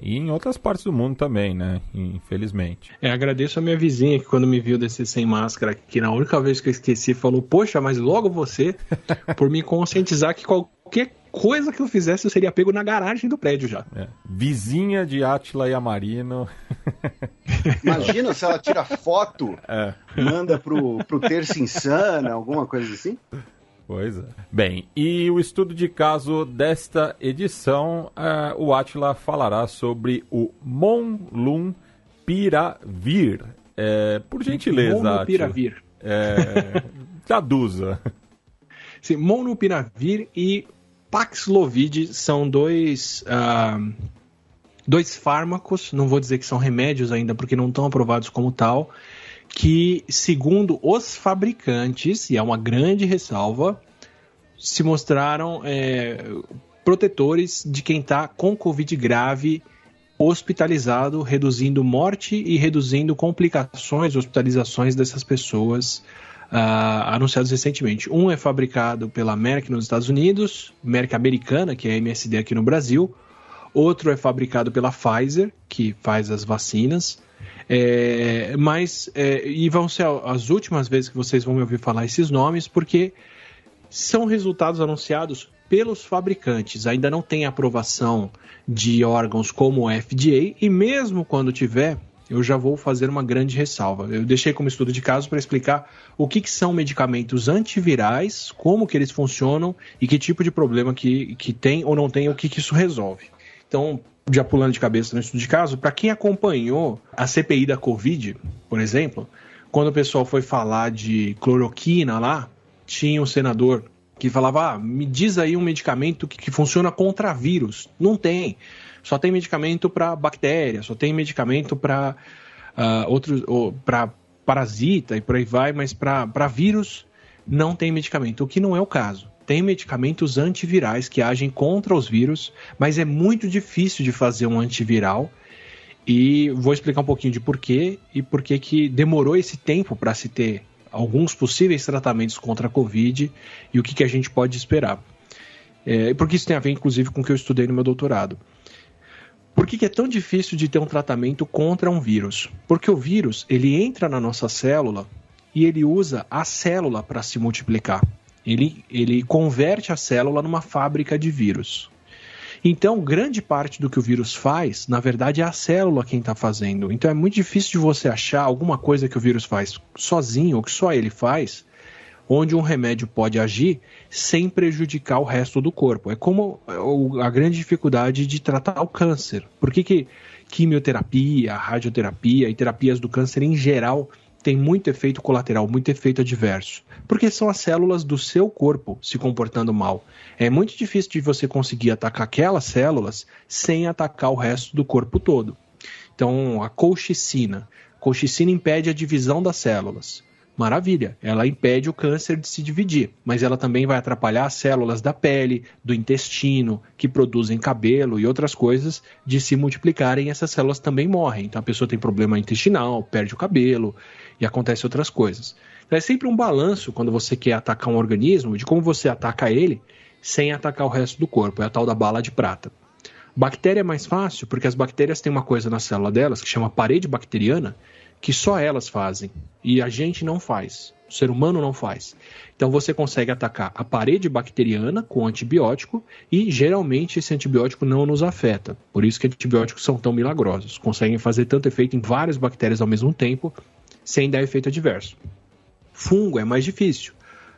B: E em outras partes do mundo também, né? Infelizmente.
D: Agradeço a minha vizinha que quando me viu descer sem máscara, que na única vez que eu esqueci, falou: poxa, mas logo você, por me conscientizar que qualquer coisa que eu fizesse eu seria pego na garagem do prédio já.
B: Vizinha de Átila e Amarino.
C: Imagina se ela tira foto, manda pro Terça Insana, alguma coisa assim.
B: Pois é. Bem, e o estudo de caso desta edição, o Átila falará sobre o Molnupiravir. Por gentileza,
D: Molnupiravir.
B: Traduza.
D: Sim, Molnupiravir e Paxlovid são dois fármacos, não vou dizer que são remédios ainda, porque não estão aprovados como tal, que, segundo os fabricantes, e é uma grande ressalva, se mostraram protetores de quem está com Covid grave hospitalizado, reduzindo morte e reduzindo complicações, hospitalizações dessas pessoas anunciados recentemente. Um é fabricado pela Merck nos Estados Unidos, Merck americana, que é a MSD aqui no Brasil. Outro é fabricado pela Pfizer, que faz as vacinas. E vão ser as últimas vezes que vocês vão me ouvir falar esses nomes, porque são resultados anunciados pelos fabricantes. Ainda não tem aprovação de órgãos como o FDA, e mesmo quando tiver, eu já vou fazer uma grande ressalva. Eu deixei como estudo de caso para explicar o que são medicamentos antivirais, como que eles funcionam e que tipo de problema que tem ou não tem, o que isso resolve. Então, já pulando de cabeça no estudo de caso, para quem acompanhou a CPI da Covid, por exemplo, quando o pessoal foi falar de cloroquina lá, tinha um senador que falava: me diz aí um medicamento que funciona contra vírus. Não tem. Só tem medicamento para bactéria, só tem medicamento para para parasita e por aí vai, mas para vírus não tem medicamento, o que não é o caso. Tem medicamentos antivirais que agem contra os vírus, mas é muito difícil de fazer um antiviral. E vou explicar um pouquinho de porquê e por que demorou esse tempo para se ter alguns possíveis tratamentos contra a Covid e o que a gente pode esperar. Porque isso tem a ver, inclusive, com o que eu estudei no meu doutorado. Por que é tão difícil de ter um tratamento contra um vírus? Porque o vírus, ele entra na nossa célula e ele usa a célula para se multiplicar. Ele converte a célula numa fábrica de vírus. Então, grande parte do que o vírus faz, na verdade, é a célula quem está fazendo. Então, é muito difícil de você achar alguma coisa que o vírus faz sozinho, ou que só ele faz, onde um remédio pode agir sem prejudicar o resto do corpo. É como a grande dificuldade de tratar o câncer. Por que quimioterapia, radioterapia e terapias do câncer em geral têm muito efeito colateral, muito efeito adverso? Porque são as células do seu corpo se comportando mal. É muito difícil de você conseguir atacar aquelas células sem atacar o resto do corpo todo. Então, a colchicina impede a divisão das células. Maravilha, ela impede o câncer de se dividir, mas ela também vai atrapalhar as células da pele, do intestino, que produzem cabelo e outras coisas, de se multiplicarem, e essas células também morrem. Então a pessoa tem problema intestinal, perde o cabelo e acontecem outras coisas. Então é sempre um balanço quando você quer atacar um organismo, de como você ataca ele sem atacar o resto do corpo, é a tal da bala de prata. Bactéria é mais fácil, porque as bactérias têm uma coisa na célula delas que chama parede bacteriana, que só elas fazem, e a gente não faz, o ser humano não faz. Então você consegue atacar a parede bacteriana com antibiótico, e geralmente esse antibiótico não nos afeta. Por isso que antibióticos são tão milagrosos, conseguem fazer tanto efeito em várias bactérias ao mesmo tempo, sem dar efeito adverso. Fungo é mais difícil.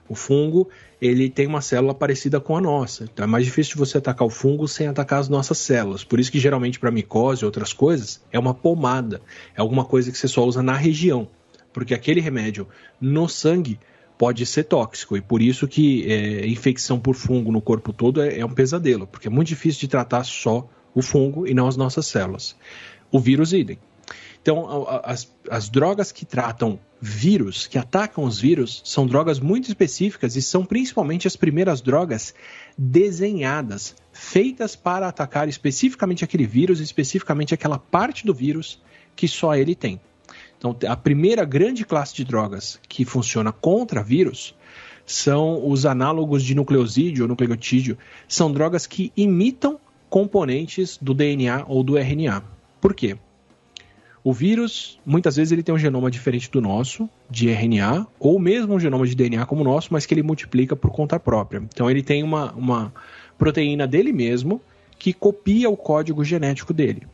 D: O fungo, ele tem uma célula parecida com a nossa. Então é mais difícil de você atacar o fungo sem atacar as nossas células. Por isso que geralmente para micose e outras coisas é uma pomada. É alguma coisa que você só usa na região. Porque aquele remédio no sangue pode ser tóxico. E por isso que infecção por fungo no corpo todo é um pesadelo. Porque é muito difícil de tratar só o fungo e não as nossas células. O vírus, idem. Então, as drogas que tratam vírus, que atacam os vírus, são drogas muito específicas e são principalmente as primeiras drogas desenhadas, feitas para atacar especificamente aquele vírus, especificamente aquela parte do vírus que só ele tem. Então, a primeira grande classe de drogas que funciona contra vírus são os análogos de nucleosídeo ou nucleotídeo. São drogas que imitam componentes do DNA ou do RNA. Por quê? O vírus, muitas vezes, ele tem um genoma diferente do nosso, de RNA, ou mesmo um genoma de DNA como o nosso, mas que ele multiplica por conta própria. Então, ele tem uma proteína dele mesmo que copia o código genético dele.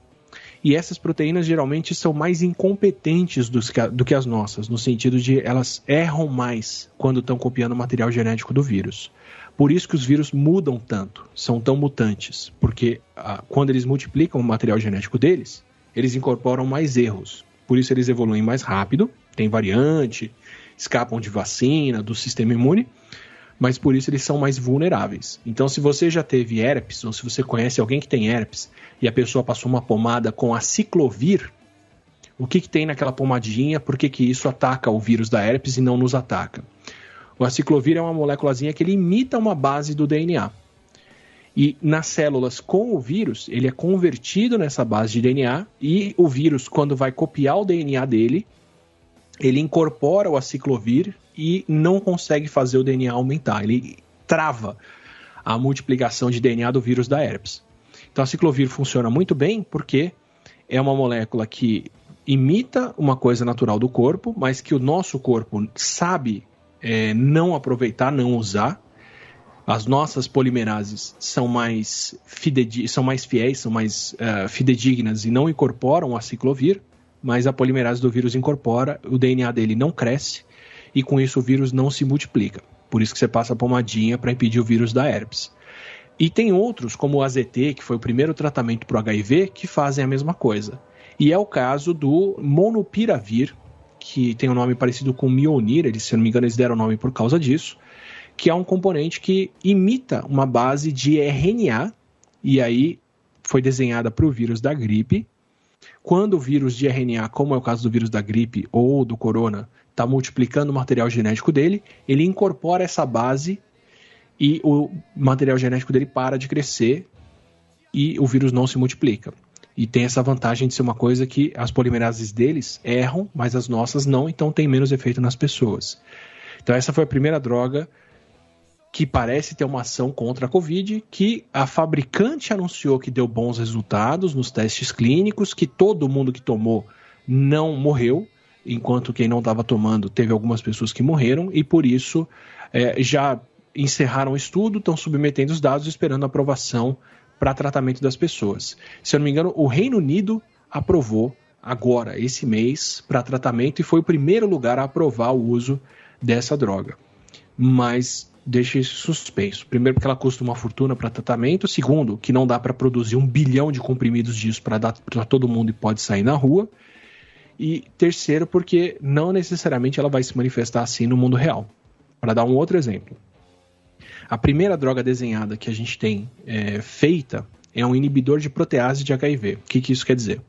D: E essas proteínas, geralmente, são mais incompetentes do que as nossas, no sentido de elas erram mais quando estão copiando o material genético do vírus. Por isso que os vírus mudam tanto, são tão mutantes, porque quando eles multiplicam o material genético deles, eles incorporam mais erros. Por isso eles evoluem mais rápido, tem variante, escapam de vacina, do sistema imune, mas por isso eles são mais vulneráveis. Então, se você já teve herpes, ou se você conhece alguém que tem herpes, e a pessoa passou uma pomada com aciclovir, o que tem naquela pomadinha, por que isso ataca o vírus da herpes e não nos ataca? O aciclovir é uma moléculazinha que ele imita uma base do DNA. E nas células com o vírus, ele é convertido nessa base de DNA e o vírus, quando vai copiar o DNA dele, ele incorpora o aciclovir e não consegue fazer o DNA aumentar. Ele trava a multiplicação de DNA do vírus da herpes. Então, a aciclovir funciona muito bem porque é uma molécula que imita uma coisa natural do corpo, mas que o nosso corpo sabe não aproveitar, não usar. As nossas polimerases são mais fiéis, são mais fidedignas e não incorporam o aciclovir, mas a polimerase do vírus incorpora, o DNA dele não cresce e com isso o vírus não se multiplica. Por isso que você passa a pomadinha para impedir o vírus da herpes. E tem outros, como o AZT, que foi o primeiro tratamento para o HIV, que fazem a mesma coisa. E é o caso do Monopiravir, que tem um nome parecido com Mionir, se não me engano eles deram o nome por causa disso, que é um componente que imita uma base de RNA, e aí foi desenhada para o vírus da gripe. Quando o vírus de RNA, como é o caso do vírus da gripe ou do corona, está multiplicando o material genético dele, ele incorpora essa base e o material genético dele para de crescer e o vírus não se multiplica. E tem essa vantagem de ser uma coisa que as polimerases deles erram, mas as nossas não, então tem menos efeito nas pessoas. Então essa foi a primeira droga que parece ter uma ação contra a Covid, que a fabricante anunciou que deu bons resultados nos testes clínicos, que todo mundo que tomou não morreu, enquanto quem não estava tomando teve algumas pessoas que morreram, e por isso já encerraram o estudo, estão submetendo os dados esperando a aprovação para tratamento das pessoas. Se eu não me engano, o Reino Unido aprovou agora, esse mês, para tratamento, e foi o primeiro lugar a aprovar o uso dessa droga. Mas deixa isso suspenso. Primeiro, porque ela custa uma fortuna para tratamento. Segundo, que não dá para produzir 1 bilhão de comprimidos disso para dar para todo mundo e pode sair na rua. E terceiro, porque não necessariamente ela vai se manifestar assim no mundo real. Para dar um outro exemplo. A primeira droga desenhada que a gente tem feita é um inibidor de protease de HIV. O que isso quer dizer?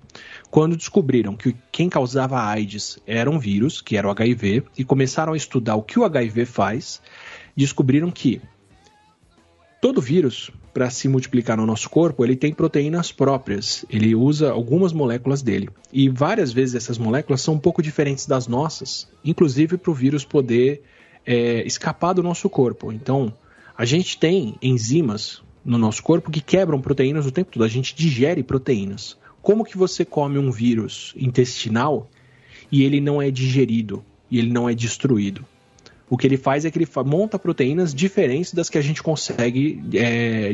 D: Quando descobriram que quem causava a AIDS era um vírus, que era o HIV, e começaram a estudar o que o HIV faz, descobriram que todo vírus, para se multiplicar no nosso corpo, ele tem proteínas próprias. Ele usa algumas moléculas dele. E várias vezes essas moléculas são um pouco diferentes das nossas, inclusive para o vírus poder escapar do nosso corpo. Então, a gente tem enzimas no nosso corpo que quebram proteínas o tempo todo. A gente digere proteínas. Como que você come um vírus intestinal e ele não é digerido e ele não é destruído? O que ele faz é que ele monta proteínas diferentes das que a gente consegue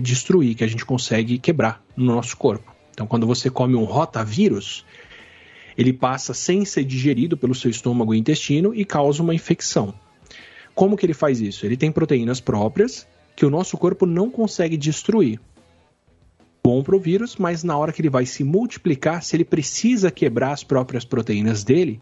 D: destruir, que a gente consegue quebrar no nosso corpo. Então, quando você come um rotavírus, ele passa sem ser digerido pelo seu estômago e intestino e causa uma infecção. Como que ele faz isso? Ele tem proteínas próprias que o nosso corpo não consegue destruir. Bom para o vírus, mas na hora que ele vai se multiplicar, se ele precisa quebrar as próprias proteínas dele,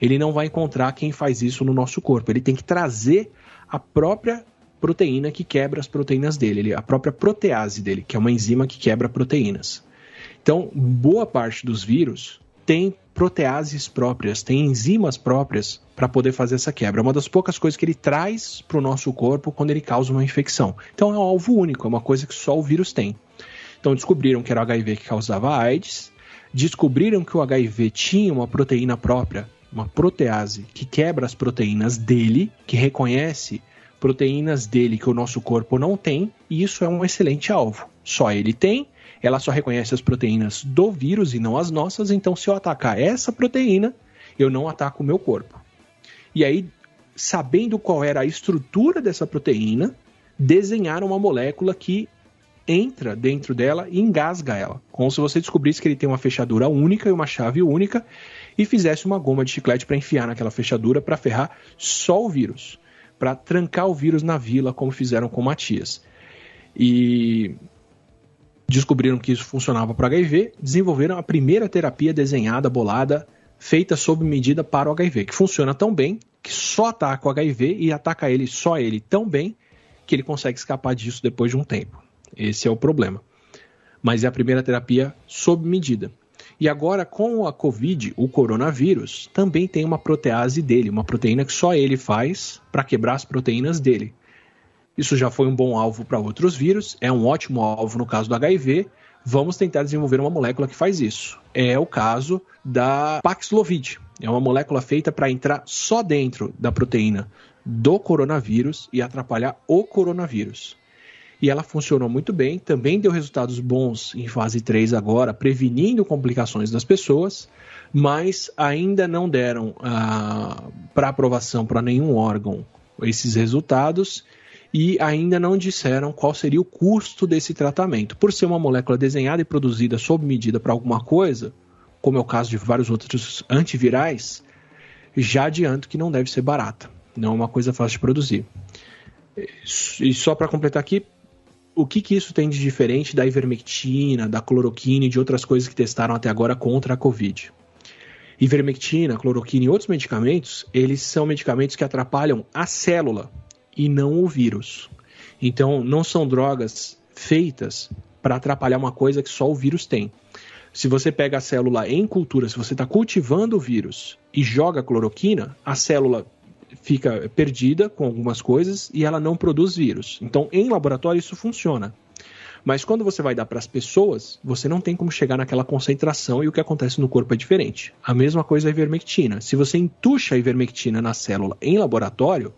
D: ele não vai encontrar quem faz isso no nosso corpo. Ele tem que trazer a própria proteína que quebra as proteínas dele, a própria protease dele, que é uma enzima que quebra proteínas. Então, boa parte dos vírus tem proteases próprias, tem enzimas próprias para poder fazer essa quebra. É uma das poucas coisas que ele traz para o nosso corpo quando ele causa uma infecção. Então, é um alvo único, é uma coisa que só o vírus tem. Então descobriram que era o HIV que causava a AIDS, descobriram que o HIV tinha uma proteína própria, uma protease, que quebra as proteínas dele, que reconhece proteínas dele que o nosso corpo não tem, e isso é um excelente alvo. Só ele tem, ela só reconhece as proteínas do vírus e não as nossas, então se eu atacar essa proteína, eu não ataco o meu corpo. E aí, sabendo qual era a estrutura dessa proteína, desenharam uma molécula que entra dentro dela e engasga ela, como se você descobrisse que ele tem uma fechadura única e uma chave única e fizesse uma goma de chiclete para enfiar naquela fechadura para ferrar só o vírus, para trancar o vírus na vila, como fizeram com o Matias. E descobriram que isso funcionava para HIV, desenvolveram a primeira terapia desenhada, bolada, feita sob medida para o HIV, que funciona tão bem que só ataca o HIV e ataca ele, só ele, tão bem que ele consegue escapar disso depois de um tempo. Esse é o problema. Mas é a primeira terapia sob medida. E agora, com a Covid, o coronavírus, também tem uma protease dele, uma proteína que só ele faz para quebrar as proteínas dele. Isso já foi um bom alvo para outros vírus, é um ótimo alvo no caso do HIV. Vamos tentar desenvolver uma molécula que faz isso. É o caso da Paxlovid. É uma molécula feita para entrar só dentro da proteína do coronavírus e atrapalhar o coronavírus. E ela funcionou muito bem, também deu resultados bons em fase 3 agora, prevenindo complicações das pessoas, mas ainda não deram para aprovação para nenhum órgão esses resultados e ainda não disseram qual seria o custo desse tratamento. Por ser uma molécula desenhada e produzida sob medida para alguma coisa, como é o caso de vários outros antivirais, já adianto que não deve ser barata, não é uma coisa fácil de produzir. E só para completar aqui, o que isso tem de diferente da ivermectina, da cloroquina e de outras coisas que testaram até agora contra a Covid? Ivermectina, cloroquina e outros medicamentos, eles são medicamentos que atrapalham a célula e não o vírus. Então, não são drogas feitas para atrapalhar uma coisa que só o vírus tem. Se você pega a célula em cultura, se você está cultivando o vírus e joga cloroquina, a célula fica perdida com algumas coisas e ela não produz vírus. Então, em laboratório isso funciona. Mas quando você vai dar para as pessoas, você não tem como chegar naquela concentração e o que acontece no corpo é diferente. A mesma coisa é a ivermectina. Se você entuxa a ivermectina na célula em laboratório,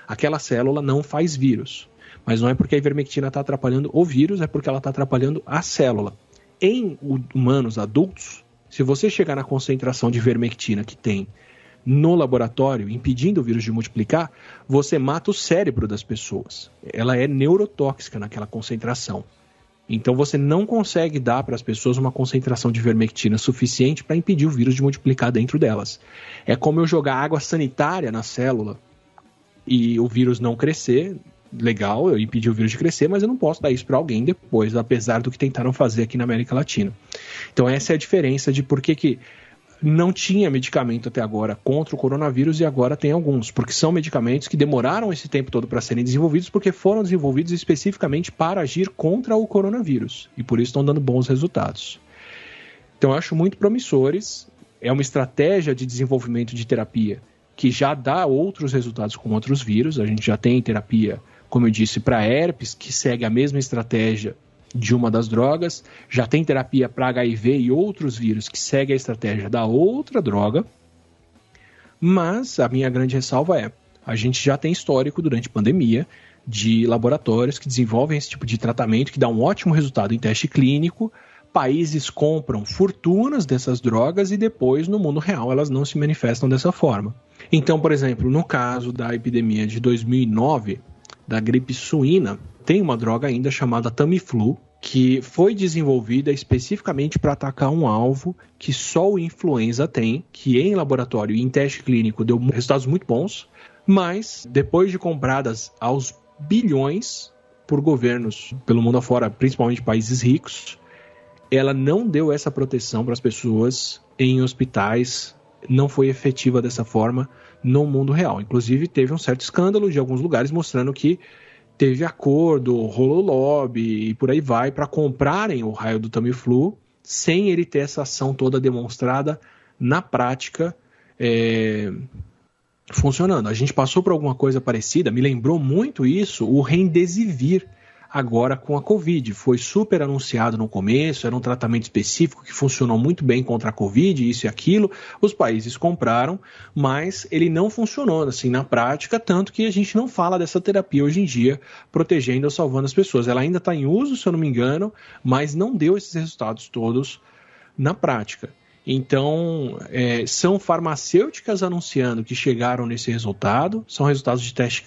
D: aquela célula não faz vírus. Mas não é porque a ivermectina está atrapalhando o vírus, é porque ela está atrapalhando a célula. Em humanos adultos, se você chegar na concentração de ivermectina que tem no laboratório, impedindo o vírus de multiplicar, você mata o cérebro das pessoas. Ela é neurotóxica naquela concentração. Então você não consegue dar para as pessoas uma concentração de ivermectina suficiente para impedir o vírus de multiplicar dentro delas. É como eu jogar água sanitária na célula e o vírus não crescer. Legal, eu impedi o vírus de crescer, mas eu não posso dar isso para alguém depois, apesar do que tentaram fazer aqui na América Latina. Então essa é a diferença de por que não tinha medicamento até agora contra o coronavírus e agora tem alguns, porque são medicamentos que demoraram esse tempo todo para serem desenvolvidos, porque foram desenvolvidos especificamente para agir contra o coronavírus, e por isso estão dando bons resultados. Então eu acho muito promissores, é uma estratégia de desenvolvimento de terapia que já dá outros resultados com outros vírus, a gente já tem terapia, como eu disse, para herpes, que segue a mesma estratégia de uma das drogas, já tem terapia para HIV e outros vírus que segue a estratégia da outra droga, mas a minha grande ressalva é, a gente já tem histórico durante a pandemia de laboratórios que desenvolvem esse tipo de tratamento, que dá um ótimo resultado em teste clínico, países compram fortunas dessas drogas e depois, no mundo real, elas não se manifestam dessa forma. Então, por exemplo, no caso da epidemia de 2009, da gripe suína, tem uma droga ainda chamada Tamiflu, que foi desenvolvida especificamente para atacar um alvo que só o influenza tem, que em laboratório e em teste clínico deu resultados muito bons, mas depois de compradas aos bilhões por governos pelo mundo afora, principalmente países ricos, ela não deu essa proteção para as pessoas em hospitais, não foi efetiva dessa forma no mundo real. Inclusive, teve um certo escândalo de alguns lugares mostrando que teve acordo, rolou lobby e por aí vai para comprarem o raio do Tamiflu sem ele ter essa ação toda demonstrada na prática funcionando. A gente passou por alguma coisa parecida, me lembrou muito isso, o Remdesivir, agora com a Covid. Foi super anunciado no começo, era um tratamento específico que funcionou muito bem contra a Covid, isso e aquilo. Os países compraram, mas ele não funcionou assim na prática, tanto que a gente não fala dessa terapia hoje em dia, protegendo ou salvando as pessoas. Ela ainda está em uso, se eu não me engano, mas não deu esses resultados todos na prática. Então, são farmacêuticas anunciando que chegaram nesse resultado, são resultados de testes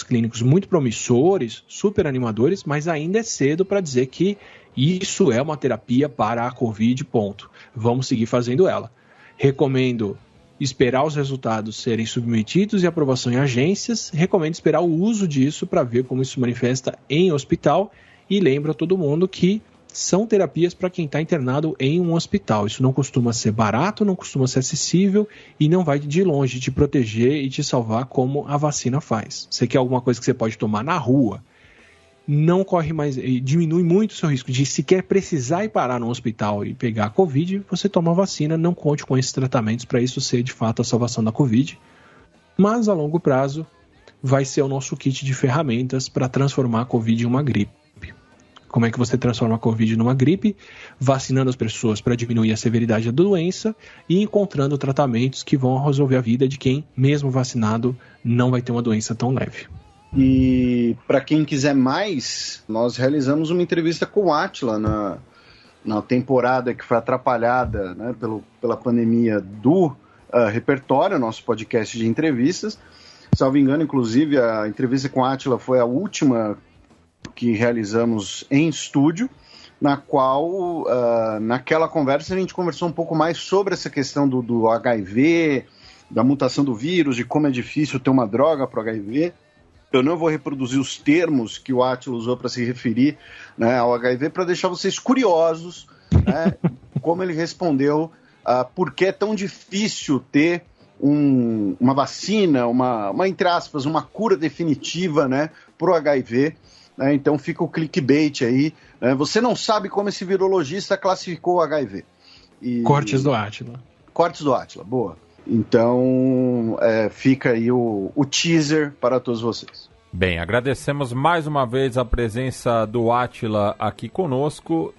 D: clínicos muito promissores, super animadores, mas ainda é cedo para dizer que isso é uma terapia para a Covid, ponto. Vamos seguir fazendo ela. Recomendo esperar os resultados serem submetidos e aprovação em agências, recomendo esperar o uso disso para ver como isso se manifesta em hospital e lembro a todo mundo que são terapias para quem está internado em um hospital. Isso não costuma ser barato, não costuma ser acessível e não vai de longe te proteger e te salvar como a vacina faz. Você quer alguma coisa que você pode tomar na rua, não corre mais, diminui muito o seu risco de sequer precisar ir parar no hospital e pegar a Covid, você toma a vacina, não conte com esses tratamentos para isso ser de fato a salvação da Covid. Mas a longo prazo vai ser o nosso kit de ferramentas para transformar a Covid em uma gripe. Como é que você transforma a Covid numa gripe? Vacinando as pessoas para diminuir a severidade da doença e encontrando tratamentos que vão resolver a vida de quem, mesmo vacinado, não vai ter uma doença tão leve.
C: E para quem quiser mais, nós realizamos uma entrevista com o Átila na temporada que foi atrapalhada, né, pela pandemia do Repertório, nosso podcast de entrevistas. Salvo engano, inclusive, a entrevista com o Átila foi a última que realizamos em estúdio, na qual, naquela conversa, a gente conversou um pouco mais sobre essa questão do HIV, da mutação do vírus, de como é difícil ter uma droga para o HIV. Eu não vou reproduzir os termos que o Átila usou para se referir, né, ao HIV, para deixar vocês curiosos, né, como ele respondeu, por que é tão difícil ter uma vacina, entre aspas, uma cura definitiva, né, para o HIV. Então fica o clickbait aí. Né? Você não sabe como esse virologista classificou o HIV.
D: Cortes do Átila.
C: Cortes do Átila, boa. Então fica aí o teaser para todos vocês.
B: Bem, agradecemos mais uma vez a presença do Átila aqui conosco